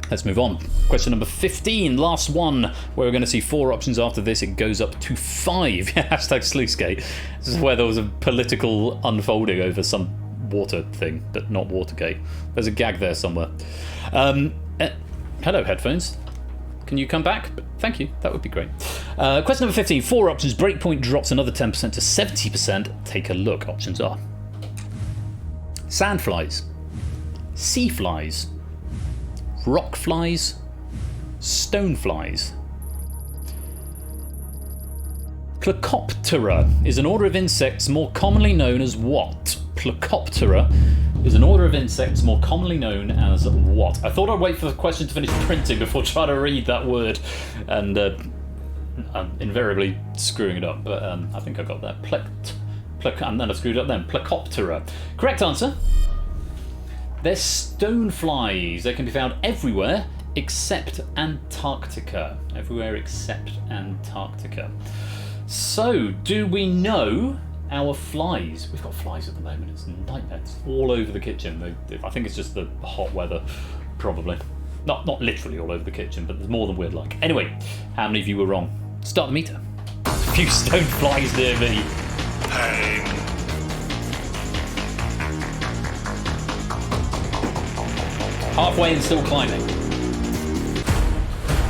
Let's move on. Question number 15, last one, where we're going to see 4 options after this. It goes up to 5. Hashtag Sluicegate. This is where there was a political unfolding over some water thing, but not Watergate. There's a gag there somewhere. Hello, headphones. Can you come back? Thank you. That would be great. Question number 15, 4 options. Breakpoint drops another 10% to 70%. Take a look. Options are sandflies, sea flies, rock flies, stone flies. Plecoptera is an order of insects more commonly known as what? Plecoptera is an order of insects more commonly known as what? I thought I'd wait for the question to finish printing before trying to read that word, and I'm invariably screwing it up, but I think I got that. And then I screwed up then. Plecoptera. Correct answer. They're stone flies. They can be found everywhere except Antarctica. Everywhere except Antarctica. So, do we know our flies? We've got flies at the moment. It's a nightmare. It's all over the kitchen. I think it's just the hot weather, probably. Not literally all over the kitchen, but there's more than we'd like. Anyway, how many of you were wrong? Start the meter. A few stone flies near me. Pain. Halfway and still climbing.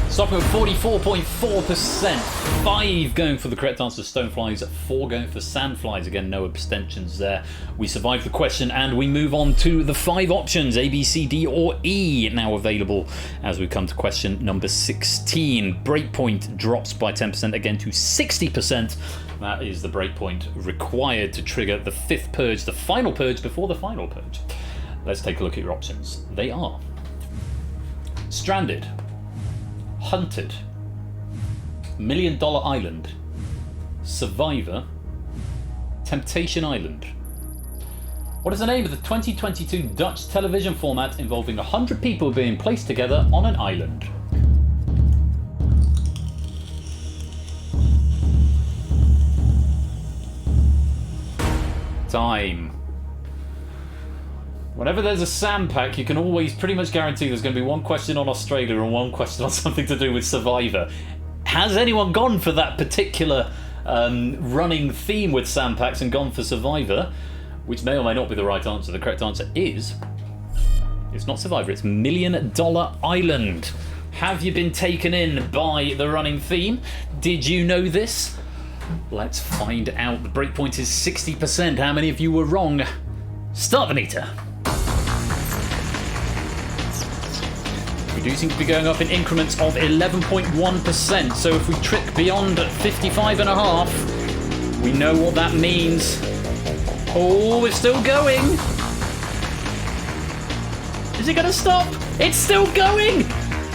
Start Stopping at 44.4%. 5 going for the correct answer, stoneflies. 4 going for sandflies. Again, no abstentions there. We survived the question and we move on to the 5 options, A, B, C, D or E, now available as we come to question number 16. Breakpoint drops by 10% again to 60%. That is the breakpoint required to trigger the 5th purge, the final purge before the final purge. Let's take a look at your options. They are Stranded, Hunted, $1 Million Island, Survivor, Temptation Island. What is the name of the 2022 Dutch television format involving 100 people being placed together on an island? Time. Whenever there's a Sam pack, you can always pretty much guarantee there's going to be one question on Australia and one question on something to do with Survivor. Has anyone gone for that particular running theme with Sam packs and gone for Survivor? Which may or may not be the right answer. The correct answer is... it's not Survivor, it's $1 Million Island. Have you been taken in by the running theme? Did you know this? Let's find out. The breakpoint is 60%. How many of you were wrong? Start the meter. We do seem to be going up in increments of 11.1%. So if we trick beyond 55.5, we know what that means. Oh, we're still going. Is it going to stop? It's still going.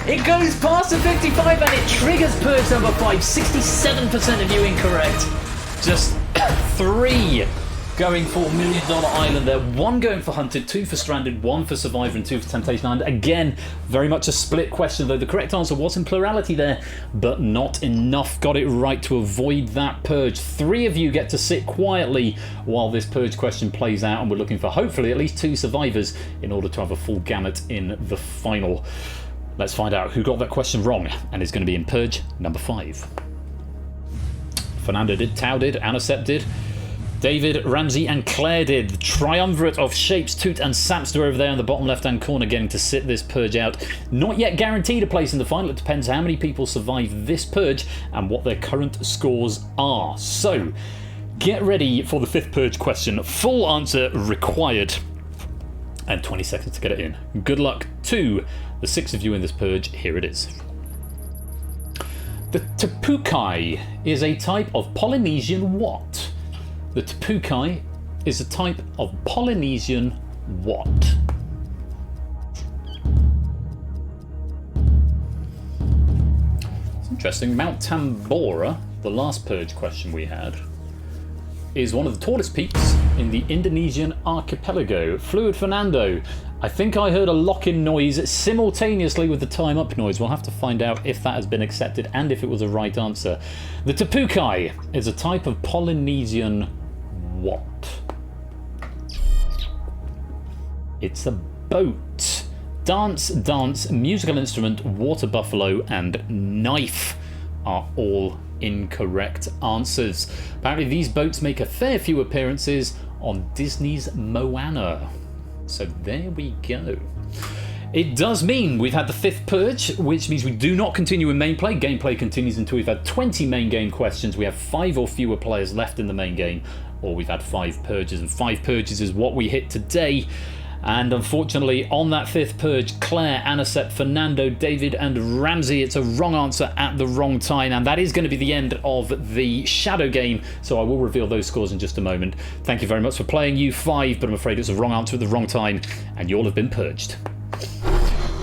It goes past the 55 and it triggers purge number 5. 67% of you incorrect. Just 3 going for $1 Million Island there. 1 going for Hunted, 2 for Stranded, 1 for Survivor and 2 for Temptation Island. Again, very much a split question, though the correct answer was in plurality there, but not enough. Got it right to avoid that purge. 3 of you get to sit quietly while this purge question plays out, and we're looking for hopefully at least 2 survivors in order to have a full gamut in the final. Let's find out who got that question wrong and is going to be in purge number 5. Fernando did, Tao did, Anacep did, David, Ramsey and Claire did. The triumvirate of Shapes, Toot and Sapster over there in the bottom left hand corner getting to sit this purge out. Not yet guaranteed a place in the final. It depends how many people survive this purge and what their current scores are. So get ready for the 5th purge question. Full answer required and 20 seconds to get it in. Good luck to the 6 of you in this purge. Here it is. The Tapukai is a type of Polynesian what? The Tapukai is a type of Polynesian what? It's interesting. Mount Tambora, the last purge question we had, is one of the tallest peaks in the Indonesian archipelago. Fluid Fernando, I think I heard a lock-in noise simultaneously with the time up noise. We'll have to find out if that has been accepted and if it was a right answer. The Tapukai is a type of Polynesian what? It's a boat. Dance, dance, musical instrument, water buffalo and knife are all incorrect answers. Apparently these boats make a fair few appearances on Disney's Moana. So there we go. It does mean we've had the 5th purge, which means we do not continue in main play. Gameplay continues until we've had 20 main game questions. We have 5 or fewer players left in the main game, or we've had 5 purges, and 5 purges is what we hit today. And unfortunately, on that 5th purge, Claire, Anacep, Fernando, David and Ramsey, it's a wrong answer at the wrong time, and that is going to be the end of the shadow game, so I will reveal those scores in just a moment. Thank you very much for playing, you 5, but I'm afraid it's a wrong answer at the wrong time, and you all have been purged.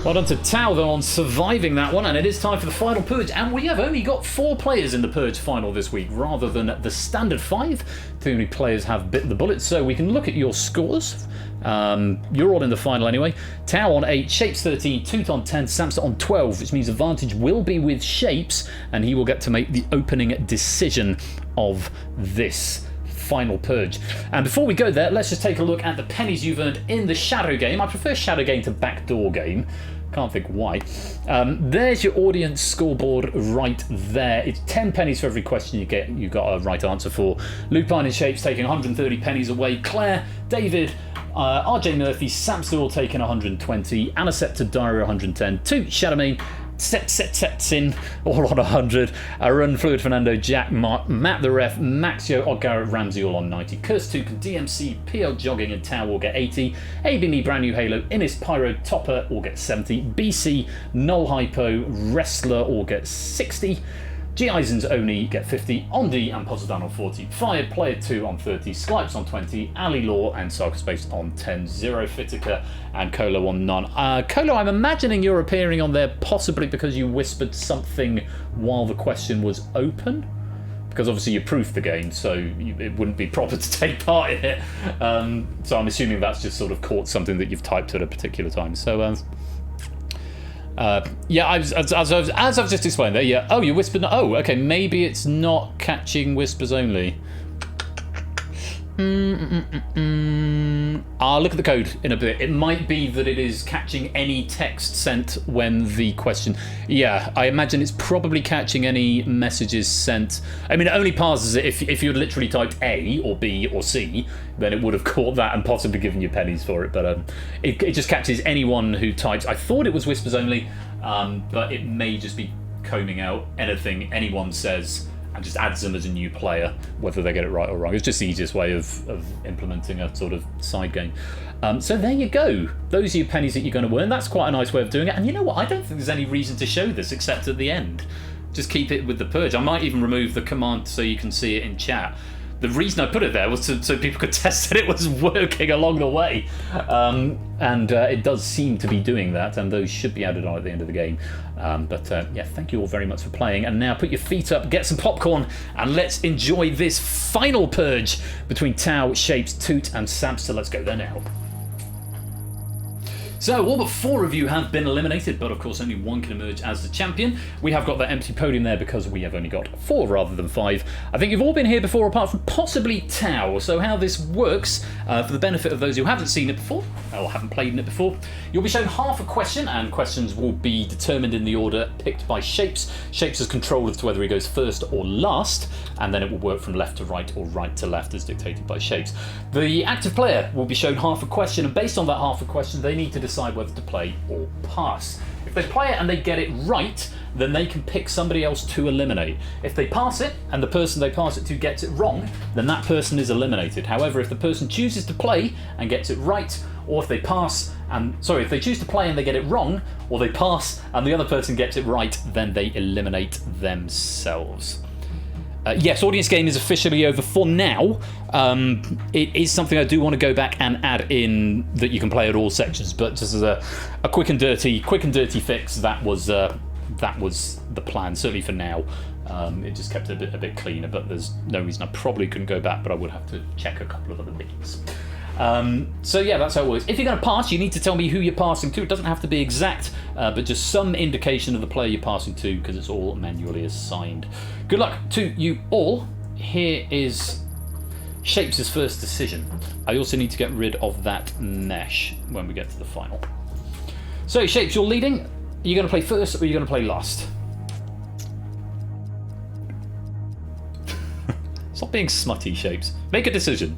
Well done to Tao, though, on surviving that one, and it is time for the final purge, and we have only got 4 players in the purge final this week, rather than the standard 5. Too many players have bitten the bullet, so we can look at your scores. You're all in the final anyway. Tao on 8, Shapes 13, Toot on 10, Samster on 12, which means advantage will be with Shapes, and he will get to make the opening decision of this final purge. And before we go there, let's just take a look at the pennies you've earned in the shadow game. I prefer shadow game to backdoor game. Can't think why. There's your audience scoreboard right there. It's 10 pennies for every question you get. You got a right answer for. Lupine and Shapes taking 130 pennies away. Claire, David, RJ Murphy, Samster all taking 120. Anacep to Diary 110. Toot, Shadowmane, Sets in, all on 100. Run Fluid Fernando, Jack, Matt the Ref, Maxio, Odd Ramsey all on 90. Curse Tukan, DMC, PL Jogging and Tau all get 80. AB Brand New Halo, Innis, Pyro, Topper all get 70. BC, Null Hypo, Wrestler all get 60. G. Eisens only get 50, Ondi and Poseidon on 40, Fired Player 2 on 30, Skypes on 20, Ali Law and Saga Space on 10, Zero Fitica and Colo on none. Colo, I'm imagining you're appearing on there possibly because you whispered something while the question was open? Because obviously you proofed the game, so it wouldn't be proper to take part in it. So I'm assuming that's just sort of caught something that you've typed at a particular time. So yeah, as I've just explained there, yeah. Oh, you whispered. Oh, okay, maybe it's not catching whispers only. I'll look at the code in a bit. It might be that it is catching any text sent when the question... Yeah, I imagine it's probably catching any messages sent. I mean, it only passes it if you had literally typed A or B or C, then it would have caught that and possibly given you pennies for it. But it just catches anyone who types. I thought it was whispers only, but it may just be combing out anything anyone says and just adds them as a new player, whether they get it right or wrong. It's just the easiest way of implementing a sort of side game. So there you go. Those are your pennies that you're going to earn. That's quite a nice way of doing it. And you know what? I don't think there's any reason to show this except at the end. Just keep it with the Purge. I might even remove the command so you can see it in chat. The reason I put it there was so people could test that it was working along the way. And it does seem to be doing that, and those should be added on at the end of the game. But yeah, thank you all very much for playing. And now put your feet up, get some popcorn, and let's enjoy this final Purge between Tau, Shapes, Toot, and Samster. Let's go there now. So, all but 4 of you have been eliminated, but of course only 1 can emerge as the champion. We have got that empty podium there because we have only got 4 rather than 5. I think you've all been here before apart from possibly Tau. So how this works, for the benefit of those who haven't seen it before, or haven't played in it before, you'll be shown half a question, and questions will be determined in the order picked by Shapes. Shapes has control as to whether he goes first or last, and then it will work from left to right or right to left as dictated by Shapes. The active player will be shown half a question, and based on that half a question, they need to decide whether to play or pass. If they play it and they get it right, then they can pick somebody else to eliminate. If they pass it and the person they pass it to gets it wrong, then that person is eliminated. However, if the person chooses to play and gets it right, or if they pass and if they choose to play and they get it wrong, or they pass and the other person gets it right, then they eliminate themselves. Yes, audience game is officially over for now. It is something I do want to go back and add in that you can play at all sections, but just as a quick and dirty fix, that was the plan, certainly for now. It just kept it a bit cleaner, but there's no reason I probably couldn't go back, but I would have to check a couple of other bits. So yeah, that's how it works. If you're going to pass, you need to tell me who you're passing to. It doesn't have to be exact, but just some indication of the player you're passing to, because it's all manually assigned. Good luck to you all. Here is Shapes' first decision. I also need to get rid of that mesh when we get to the final. So Shapes, you're leading. Are you going to play first or are you going to play last? Stop being smutty, Shapes. Make a decision.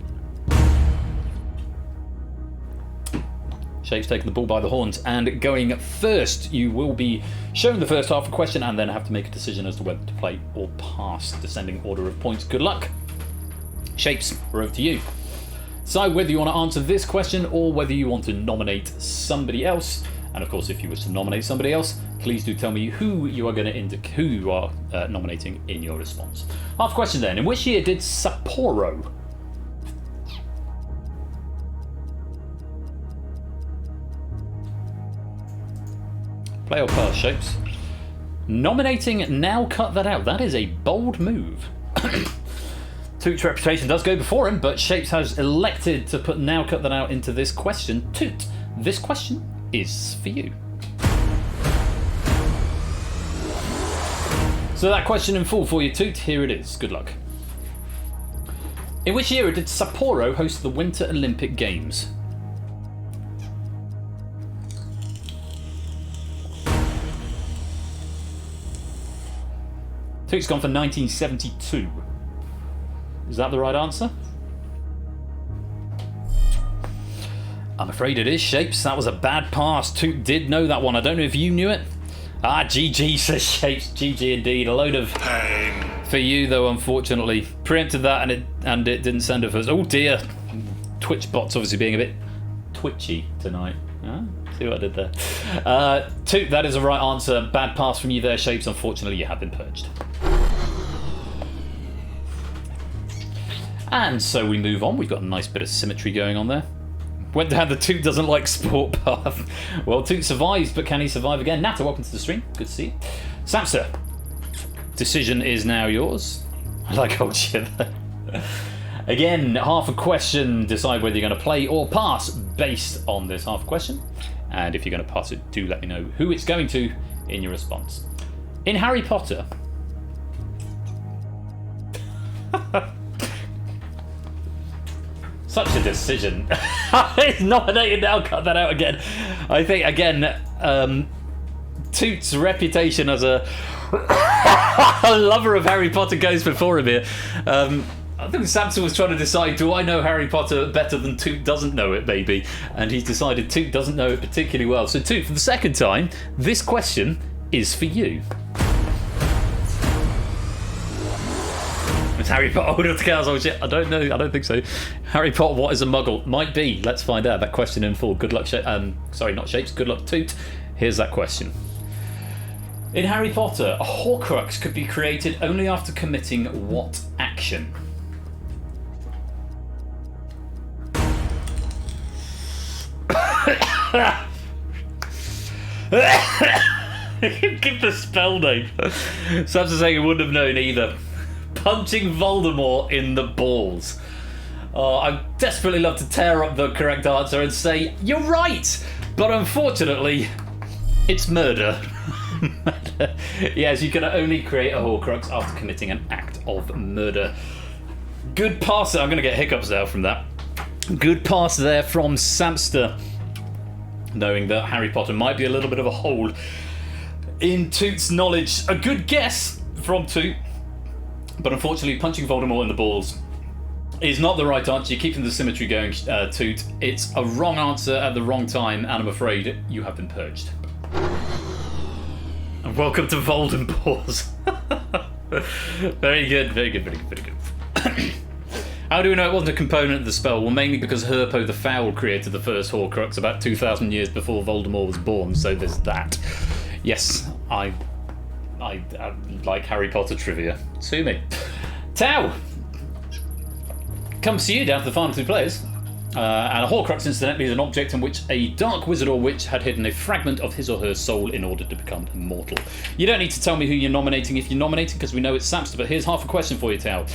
Shapes taking the bull by the horns and going first. You will be shown the first half of the question and then have to make a decision as to whether to play or pass. Descending order of points. Good luck. Shapes, we're over to you. Decide whether you want to answer this question or whether you want to nominate somebody else. And of course, if you wish to nominate somebody else, please do tell me who you are going to indicate, who you are nominating in your response. Half question then. In which year did Sapporo? Play or pass, Shapes? Nominating now cut that out. That is a bold move. Toot's reputation does go before him, but Shapes has elected to put now cut that out into this question. Toot, this question is for you. So that question in full for you, Toot. Here it is. Good luck. In which year did Sapporo host the Winter Olympic Games? Toot's gone for 1972. Is that the right answer? I'm afraid it is, Shapes. That was a bad pass. Toot did know that one. I don't know if you knew it. GG says Shapes. GG indeed. A load of pain for you, though, unfortunately. Preempted that and it didn't send it first. Oh, dear. Twitch bot's obviously being a bit twitchy tonight. See what I did there. Toot, that is the right answer. Bad pass from you there, Shapes. Unfortunately, you have been purged. And so we move on. We've got a nice bit of symmetry going on there. Went down the Toot doesn't like sport path. Well, Toot survives, but can he survive again? Nata, welcome to the stream. Good to see you. Samster, decision is now yours. I like old shit there. Again, half a question. Decide whether you're going to play or pass based on this half a question. And if you're going to pass it, do let me know who it's going to in your response. In Harry Potter... Such a decision. It's nominated now, cut that out again. I think, again, Toot's reputation as a lover of Harry Potter goes before him here. I think Samson was trying to decide, do I know Harry Potter better than Toot doesn't know it, maybe? And he's decided Toot doesn't know it particularly well. So Toot, for the second time, this question is for you. Harry Potter, hold on to cows, oh shit, I don't know, I don't think so. Harry Potter, what is a muggle? Might be, let's find out. That question in full. Good luck, sorry, not Shapes, good luck, Toot. Here's that question. In Harry Potter, a Horcrux could be created only after committing what action? Give the spell name. Sam's saying he wouldn't have known either. Punching Voldemort in the balls. Oh, I'd desperately love to tear up the correct answer and say, you're right! But unfortunately, it's murder. Yes, you can only create a Horcrux after committing an act of murder. Good pass there. I'm going to get hiccups now from that. Good pass there from Samster. Knowing that Harry Potter might be a little bit of a hole in Toot's knowledge. A good guess from Toot. But unfortunately, punching Voldemort in the balls is not the right answer. You're keeping the symmetry going, Toot. It's a wrong answer at the wrong time, and I'm afraid you have been purged. And welcome to Voldemort. Very good, very good, very good, very good. How do we know it wasn't a component of the spell? Well, mainly because Herpo the Foul created the first Horcrux about 2,000 years before Voldemort was born, so there's that. Yes, I like Harry Potter trivia. Sue me. Tau! Comes to you down to the final two players. And a Horcrux, incidentally, is an object in which a dark wizard or witch had hidden a fragment of his or her soul in order to become immortal. You don't need to tell me who you're nominating if you're nominating, because we know it's Samster, but here's half a question for you, Tau.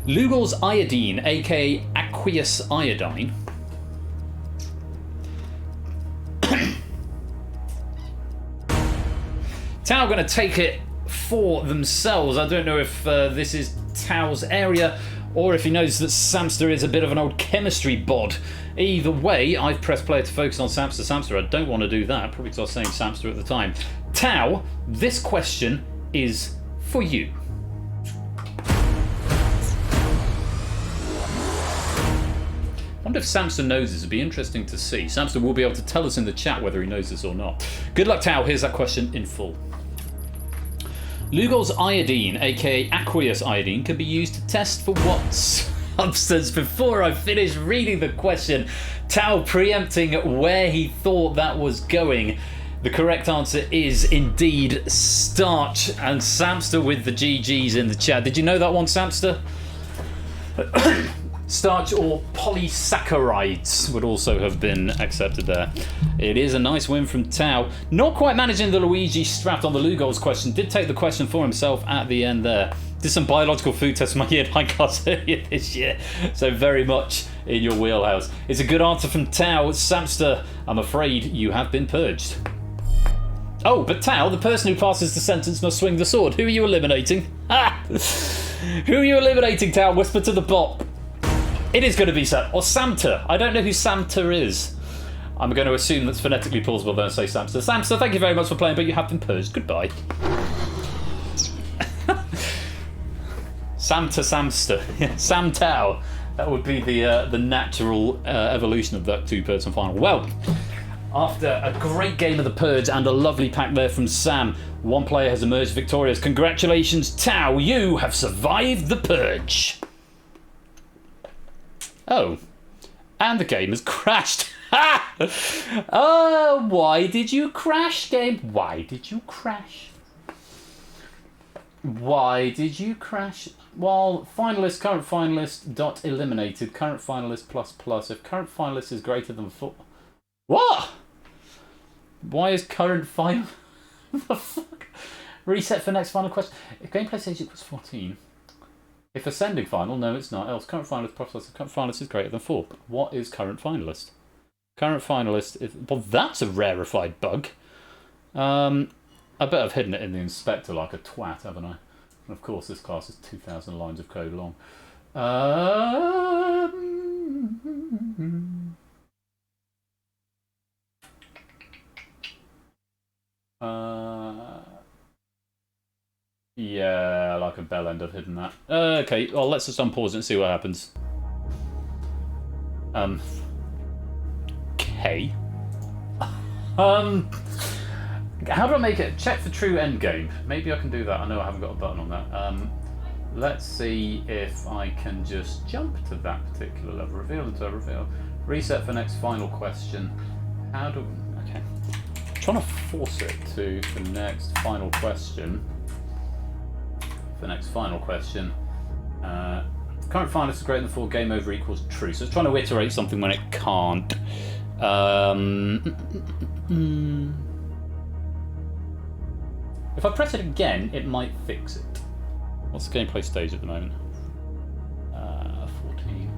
Lugol's iodine, aka aqueous iodine, Tau are going to take it for themselves. I don't know if this is Tau's area or if he knows that Samster is a bit of an old chemistry bod. Either way, I've pressed play to focus on Samster. Samster, I don't want to do that, probably because I was saying Samster at the time. Tau, this question is for you. I wonder if Samster knows this. It'd be interesting to see. Samster will be able to tell us in the chat whether he knows this or not. Good luck, Tau. Here's that question in full. Lugol's iodine, aka aqueous iodine, can be used to test for what substance? Before I finish reading the question, Tau preempting where he thought that was going. The correct answer is indeed starch. And Samster with the GGs in the chat. Did you know that one, Samster? Starch or polysaccharides would also have been accepted there. It is a nice win from Tau. Not quite managing the Luigi strapped on the Lugol's question. Did take the question for himself at the end there. Did some biological food tests for my year 9 class earlier this year. So very much in your wheelhouse. It's a good answer from Tau. Samster, I'm afraid you have been purged. Oh, but Tau, the person who passes the sentence must swing the sword. Who are you eliminating? Ah! Who are you eliminating, Tau? Whisper to the bot. It is going to be Sam or Samter. I don't know who Samter is. I'm going to assume that's phonetically plausible then and say Samster. Samster, thank you very much for playing, but you have been purged. Goodbye. Samster. Sam Tau. That would be the natural evolution of that two-person final. Well, After a great game of the Purge and a lovely pack there from Sam, one player has emerged victorious. Congratulations, Tao, you have survived the Purge. Oh, and the game has crashed. Oh, why did you crash, game? Why did you crash? Why did you crash? Well, finalist, current finalist, dot eliminated, current finalist plus plus. If current finalist is greater than 4... What? Why is current final... the fuck? Reset for next final question. If gameplay stage equals 14. If ascending final, no it's not. Else current finalist plus plus. If current finalist is greater than 4. What is current finalist? Current finalist is... Well, that's a rarefied bug. I bet I've hidden it in the inspector like a twat, haven't I? And of course this class is 2,000 lines of code long. Yeah, like a bell end, I've hidden that. Okay, well, let's just unpause it and see what happens. Okay. How do I make it? Check for true end game. Maybe I can do that. I know I haven't got a button on that. Let's see if I can just jump to that particular level. Reveal into reveal. Reset for next final question. How do... Okay. I'm trying to force it to the next final question. For next final question. Current finalist is greater than 4, game over equals true. So it's trying to iterate something when it can't. If I press it again, it might fix it. What's the gameplay stage at the moment? 14.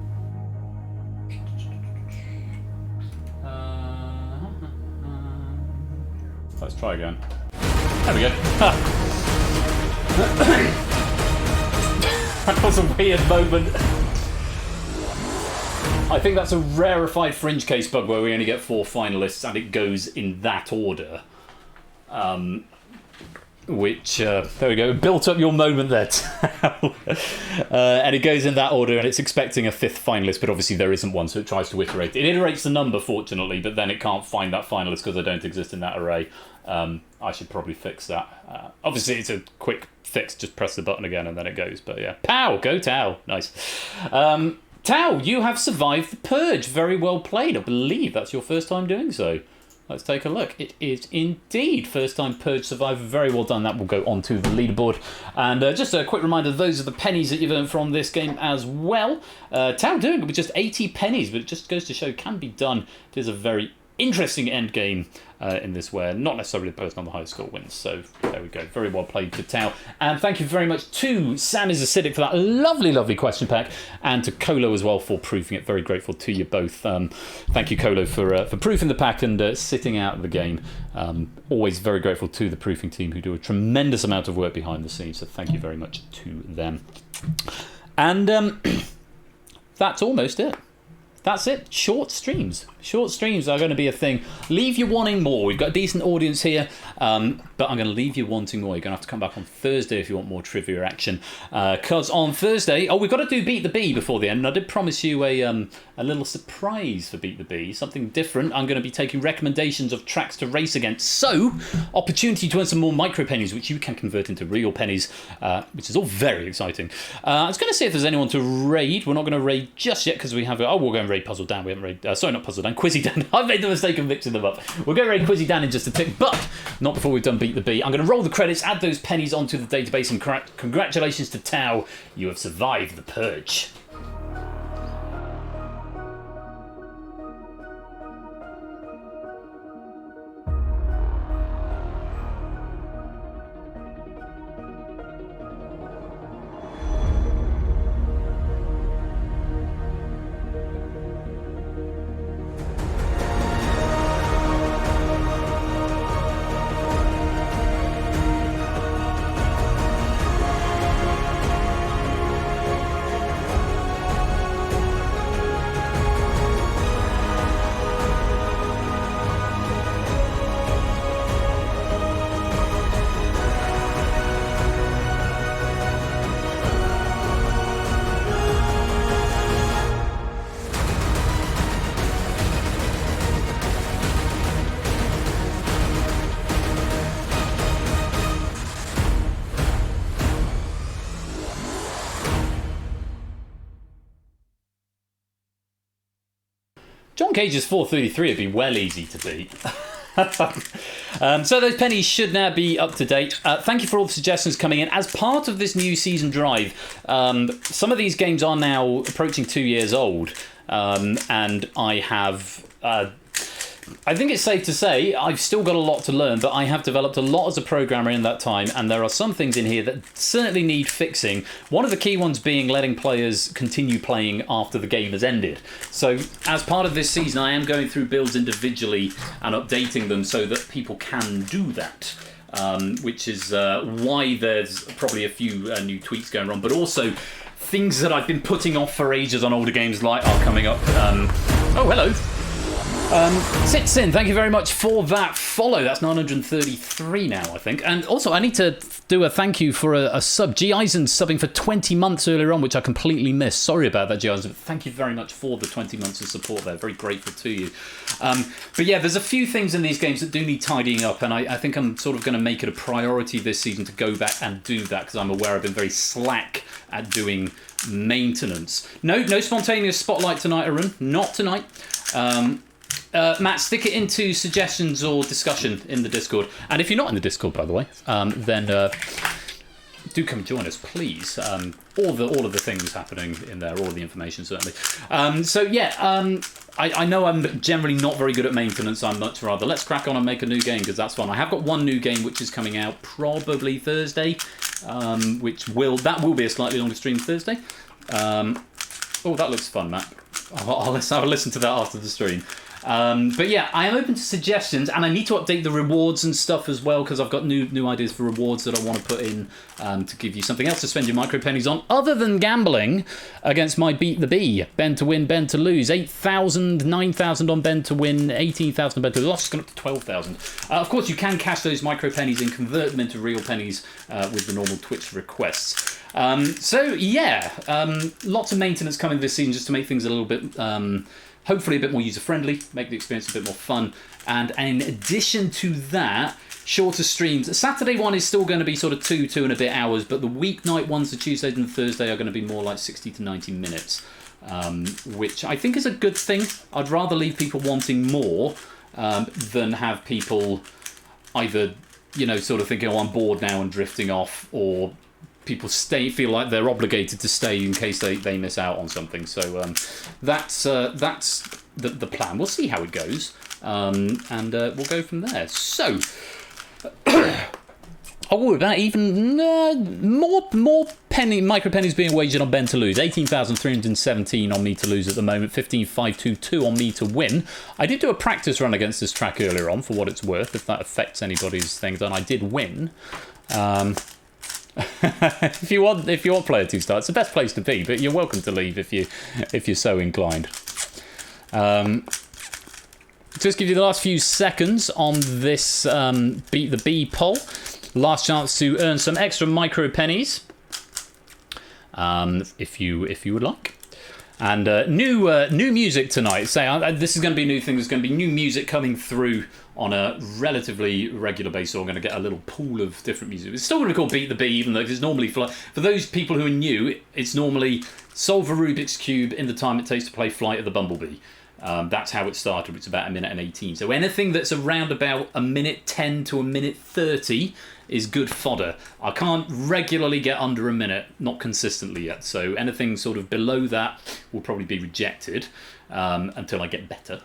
Let's try again. There we go. That was a weird moment. I think that's a rarefied fringe case bug where we only get 4 finalists and it goes in that order. Which, there we go, built up your moment there, Tal. And it goes in that order and it's expecting a 5th finalist, but obviously there isn't one, so it tries to iterate. It iterates the number, fortunately, but then it can't find that finalist because they don't exist in that array. I should probably fix that. Obviously it's a quick fix, just press the button again and then it goes, but yeah. Pow! Go Tao! Nice. Tao, you have survived the Purge. Very well played. I believe that's your first time doing so. Let's take a look. It is indeed first time Purge survivor. Very well done. That will go onto the leaderboard. And just a quick reminder, those are the pennies that you've earned from this game as well. Tao doing it with just 80 pennies, but it just goes to show it can be done. It is a very interesting end game in this where not necessarily the person on the high score wins. So there we go. Very well played to Tao. And thank you very much to Sam is Acidic for that lovely, lovely question pack, and to Colo as well for proofing it. Very grateful to you both. Thank you, Colo, for proofing the pack and sitting out the game. Always very grateful to the proofing team who do a tremendous amount of work behind the scenes. So thank you very much to them. And that's almost it. That's it. Short streams. Short streams are going to be a thing. Leave you wanting more. We've got a decent audience here, but I'm going to leave you wanting more. You're going to have to come back on Thursday if you want more trivia action. Because on Thursday... Oh, we've got to do Beat the Bee before the end. And I did promise you a little surprise for Beat the Bee. Something different. I'm going to be taking recommendations of tracks to race against. So, opportunity to earn some more micro pennies, which you can convert into real pennies, which is all very exciting. I was going to see if there's anyone to raid. We're not going to raid just yet because we have... Oh, we'll go and raid Puzzle Dan. We haven't raid... sorry, not Puzzle Dan. Quizzy Dan. I've made the mistake of mixing them up. We'll go raid Quizzy Dan in just a tick, but not before we've done Beat the Bee. I'm going to roll the credits, add those pennies onto the database, and congratulations to Tao. You have survived the Purge. John Cage's 433 would be well easy to beat. So those pennies should now be up to date. Thank you for all the suggestions coming in. As part of this new season drive, some of these games are now approaching 2 years old. And I have... I think it's safe to say I've still got a lot to learn, but I have developed a lot as a programmer in that time, and there are some things in here that certainly need fixing. One of the key ones being letting players continue playing after the game has ended. So as part of this season, I am going through builds individually and updating them so that people can do that. Which is why there's probably a few new tweaks going on, but also things that I've been putting off for ages on older games like are coming up. Oh, hello. Sitsin, thank you very much for that follow. That's 933 now, I think. And also, I need to do a thank you for a sub. G. Eisen subbing for 20 months earlier on, which I completely missed. Sorry about that, G. Eisen, but thank you very much for the 20 months of support there. Very grateful to you. But yeah, there's a few things in these games that do need tidying up, and I think I'm sort of going to make it a priority this season to go back and do that, because I'm aware I've been very slack at doing maintenance. No spontaneous spotlight tonight, Arun. Not tonight. Matt, stick it into suggestions or discussion in the Discord. And if you're not in the Discord, by the way, then do come join us, please. All of the things happening in there, all of the information, certainly. I know I'm generally not very good at maintenance. I'm much rather, let's crack on and make a new game, because that's fun. I have got one new game which is coming out probably Thursday, which will be a slightly longer stream Thursday. Oh, that looks fun, Matt. I'll listen to that after the stream. But yeah, I am open to suggestions, and I need to update the rewards and stuff as well, because I've got new ideas for rewards that I want to put in to give you something else to spend your micro pennies on, other than gambling against my Beat the Bee. Ben to win, Ben to lose. 8,000, 9,000 on Ben to win, 18,000 on Ben to lose. It's gone up to 12,000. Of course, you can cash those micro pennies and convert them into real pennies with the normal Twitch requests. Lots of maintenance coming this season just to make things a little bit... hopefully a bit more user-friendly, make the experience a bit more fun. And in addition to that, shorter streams. The Saturday one is still going to be sort of two and a bit hours, but the weeknight ones, the Tuesdays and the Thursday, are going to be more like 60 to 90 minutes, which I think is a good thing. I'd rather leave people wanting more than have people either, sort of thinking, oh, I'm bored now and drifting off, or people feel like they're obligated to stay in case they miss out on something. So that's the plan. We'll see how it goes, and we'll go from there. So, about even more micro pennies being wagered on Ben to lose. 18,317 on me to lose at the moment. 15,522 on me to win. I did do a practice run against this track earlier on, for what it's worth, if that affects anybody's things, and I did win. If you want player 2 star, it's the best place to be, but you're welcome to leave if you're so inclined. Just give you the last few seconds on this Beat the Bee poll. Last chance to earn some extra micro pennies, if you would like. And new music tonight. This is going to be a new thing. There's going to be new music coming through on a relatively regular basis. So I'm going to get a little pool of different music. It's still going to be called Beat the Bee, even though it's normally, for those people who are new, it's normally solve a Rubik's Cube in the time it takes to play Flight of the Bumblebee. That's how it started. It's about 1:18. So anything that's around about 1:10 to 1:30 is good fodder. I can't regularly get under a minute, not consistently yet. So anything sort of below that will probably be rejected until I get better.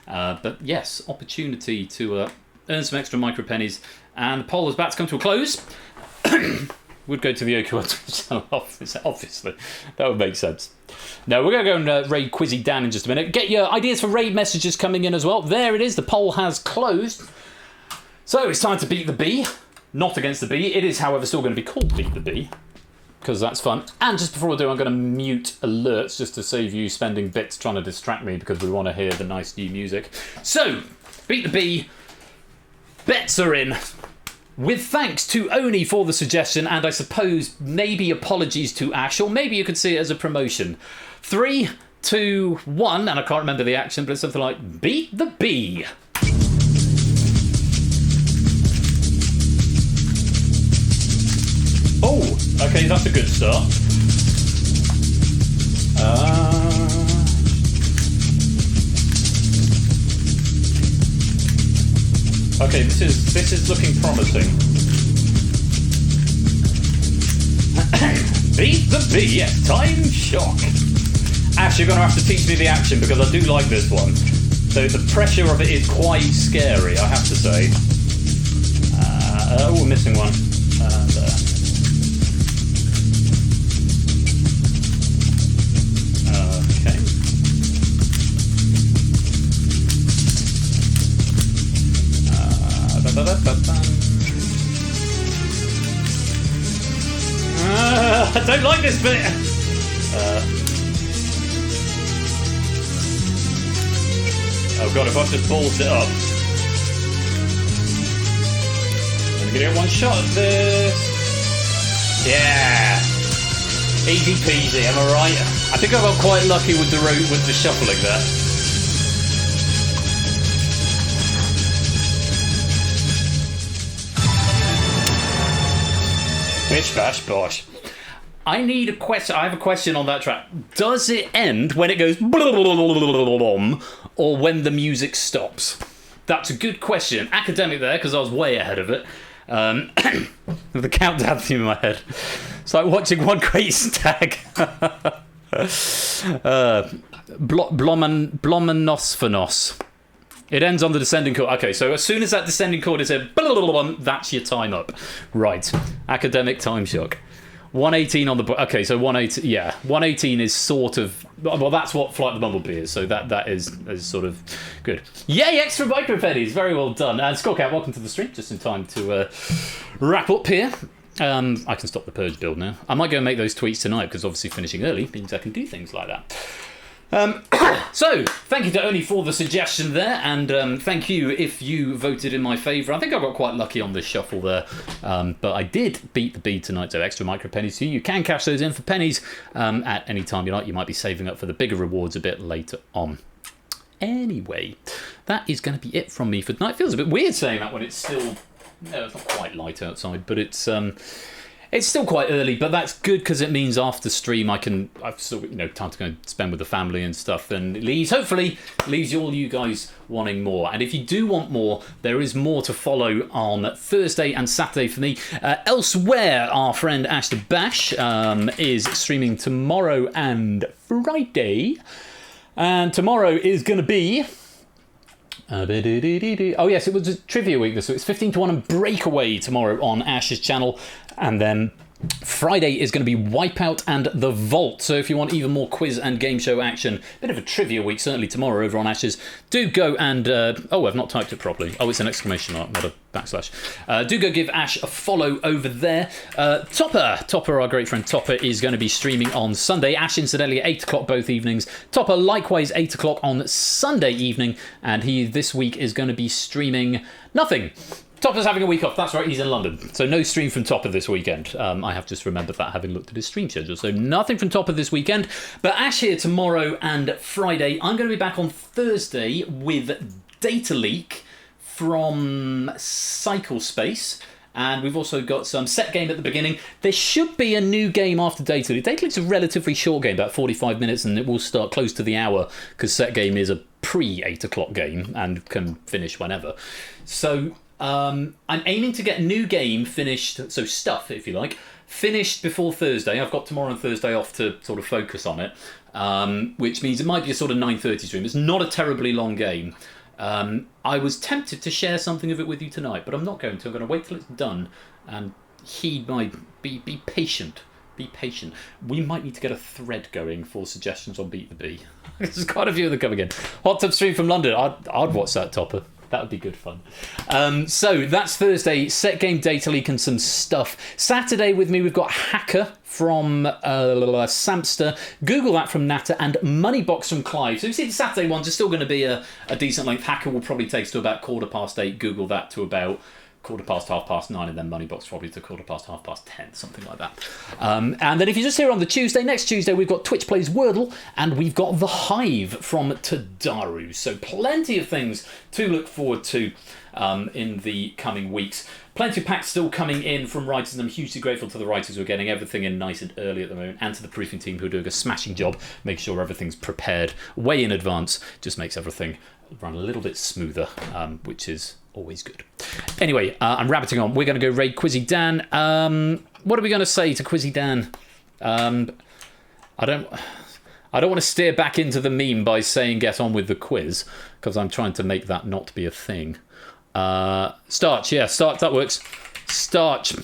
But yes, opportunity to earn some extra micro pennies. And the poll is about to come to a close. Would go to the OQL channel, obviously. That would make sense. No, we're going to go and raid Quizzy Dan in just a minute. Get your ideas for raid messages coming in as well. There it is. The poll has closed. So it's time to beat the bee. Not against the bee. It is, however, still going to be called Beat the Bee, because that's fun. And just before I do, I'm going to mute alerts just to save you spending bits trying to distract me, because we want to hear the nice new music. So, Beat the Bee. Bets are in. With thanks to Oni for the suggestion, and I suppose maybe apologies to Ash, or maybe you could see it as a promotion. 3, 2, 1, and I can't remember the action, but it's something like Beat the Bee. Oh, okay, that's a good start. Okay, this is looking promising. Beat the bee, yes, time shock. Ash, you're going to have to teach me the action because I do like this one. So the pressure of it is quite scary, I have to say. We're missing one. Okay. I don't like this bit. Oh god, if I've just balls it up. I'm gonna get one shot at this. Yeah. Easy peasy, am I right? I think I got quite lucky with the shuffling there. Bish bash bosh. I need a question. I have a question on that track. Does it end when it goes or when the music stops? That's a good question. Academic there, because I was way ahead of it. The countdown theme in my head. It's like watching one great stag. Blomenosphenos. It ends on the descending chord. Okay, so as soon as that descending chord is said, that's your time up. Right. Academic time shock. 118 on the... Okay, so 118... Yeah, 118 is sort of... Well, that's what Flight of the Bumblebee is, so that is sort of good. Yay, extra micro pennies! Very well done. And Skullcat, welcome to the stream, just in time to wrap up here. I can stop the Purge build now. I might go and make those tweets tonight, because obviously finishing early means I can do things like that. So, thank you to Oni for the suggestion there, and thank you if you voted in my favour. I think I got quite lucky on this shuffle there, but I did beat the bee tonight, so extra micro pennies to you. You can cash those in for pennies at any time you like. You might be saving up for the bigger rewards a bit later on. Anyway, that is going to be it from me for tonight. It feels a bit weird saying that when it's still... No, it's not quite light outside, but it's still quite early, but that's good because it means after stream I've still time to go and spend with the family and stuff, and hopefully leaves all you guys wanting more. And if you do want more, there is more to follow on Thursday and Saturday for me. Elsewhere, our friend Ash the Bash is streaming tomorrow and Friday, and tomorrow is going to be... Oh yes, it was a trivia week this week. It's 15 to 1 and Breakaway tomorrow on Ash's channel, and then Friday is going to be Wipeout and The Vault. So if you want even more quiz and game show action, bit of a trivia week certainly tomorrow over on Ash's, do go and I've not typed it properly. Oh, it's an exclamation mark, not a backslash. Do go give Ash a follow over there. Topper, our great friend Topper, is going to be streaming on Sunday. Ash incidentally at 8 o'clock both evenings. Topper likewise 8 o'clock on Sunday evening, and he this week is going to be streaming nothing. Topper's having a week off, that's right, he's in London. So no stream from Topper this weekend. I have just remembered that having looked at his stream schedule. So nothing from Topper this weekend. But Ash here tomorrow and Friday. I'm going to be back on Thursday with Data Leak from Cyclespace. And we've also got some set game at the beginning. There should be a new game after Data Leak. Data Leak's a relatively short game, about 45 minutes, and it will start close to the hour because set game is a pre-8 o'clock game and can finish whenever. So... I'm aiming to get new game finished, so stuff, if you like, finished before Thursday. I've got tomorrow and Thursday off to sort of focus on it, which means it might be a sort of 9:30 stream. It's not a terribly long game. I was tempted to share something of it with you tonight, but I'm not going to. I'm going to wait till it's done and heed my... Be patient. Be patient. We might need to get a thread going for suggestions on Beat the Bee. There's quite a few of them coming in. Hot Tub Stream from London. I'd watch that, Topper. That would be good fun. So that's Thursday. Set game, Data Leak, and some stuff. Saturday with me, we've got Hacker from Samster, Google that from Natter, and Moneybox from Clive. So you see the Saturday ones are still going to be a decent length. Hacker will probably take us to about 8:15. Google that to about 8:15, 9:30, and then Moneybox probably to 10:15, 10:30, something like that. And then if you're just here on the Tuesday, next Tuesday we've got Twitch Plays Wordle, and we've got The Hive from Tadaru. So plenty of things to look forward to in the coming weeks. Plenty of packs still coming in from writers, and I'm hugely grateful to the writers who are getting everything in nice and early at the moment, and to the proofing team who are doing a smashing job, making sure everything's prepared way in advance. Just makes everything run a little bit smoother, which is Always good. Anyway, I'm rabbiting on. We're going to go raid Quizzy Dan. What are we going to say to Quizzy Dan? I don't want to steer back into the meme by saying get on with the quiz, because I'm trying to make that not be a thing. Starch, yeah, starch, that works. Starch.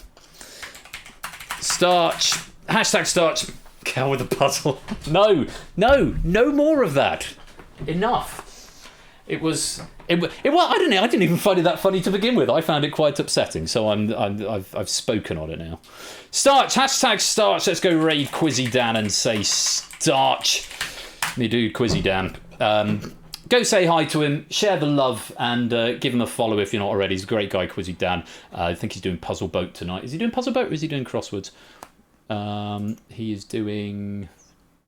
Starch. Hashtag starch. Get on with the puzzle. No more of that. Enough. It was. I don't know. I didn't even find it that funny to begin with. I found it quite upsetting. So I've spoken on it now. Starch. Hashtag starch. Let's go raid Quizzy Dan and say starch. Me do Quizzy Dan. Go say hi to him. Share the love and give him a follow if you're not already. He's a great guy, Quizzy Dan. I think he's doing Puzzle Boat tonight. Is he doing Puzzle Boat or is he doing Crosswords? He is doing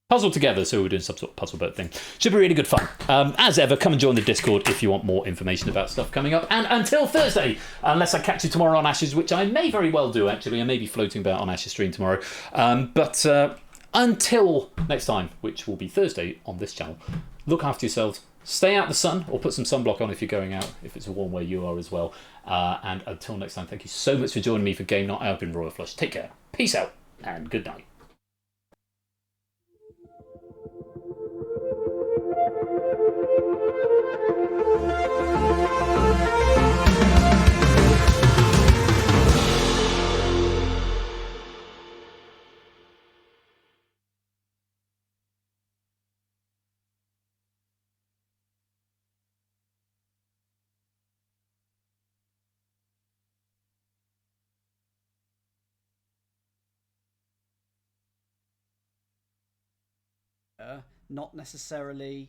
Puzzle Together, so we're doing some sort of Puzzle Boat thing. Should be really good fun. As ever, come and join the Discord if you want more information about stuff coming up. And until Thursday, unless I catch you tomorrow on Ash's, which I may very well do, actually. I may be floating about on Ash's stream tomorrow. But until next time, which will be Thursday on this channel, look after yourselves. Stay out the sun, or put some sunblock on if you're going out, if it's warm where you are as well. And until next time, thank you so much for joining me for Game Night. I've been Royal Flush. Take care. Peace out, and good night. Not necessarily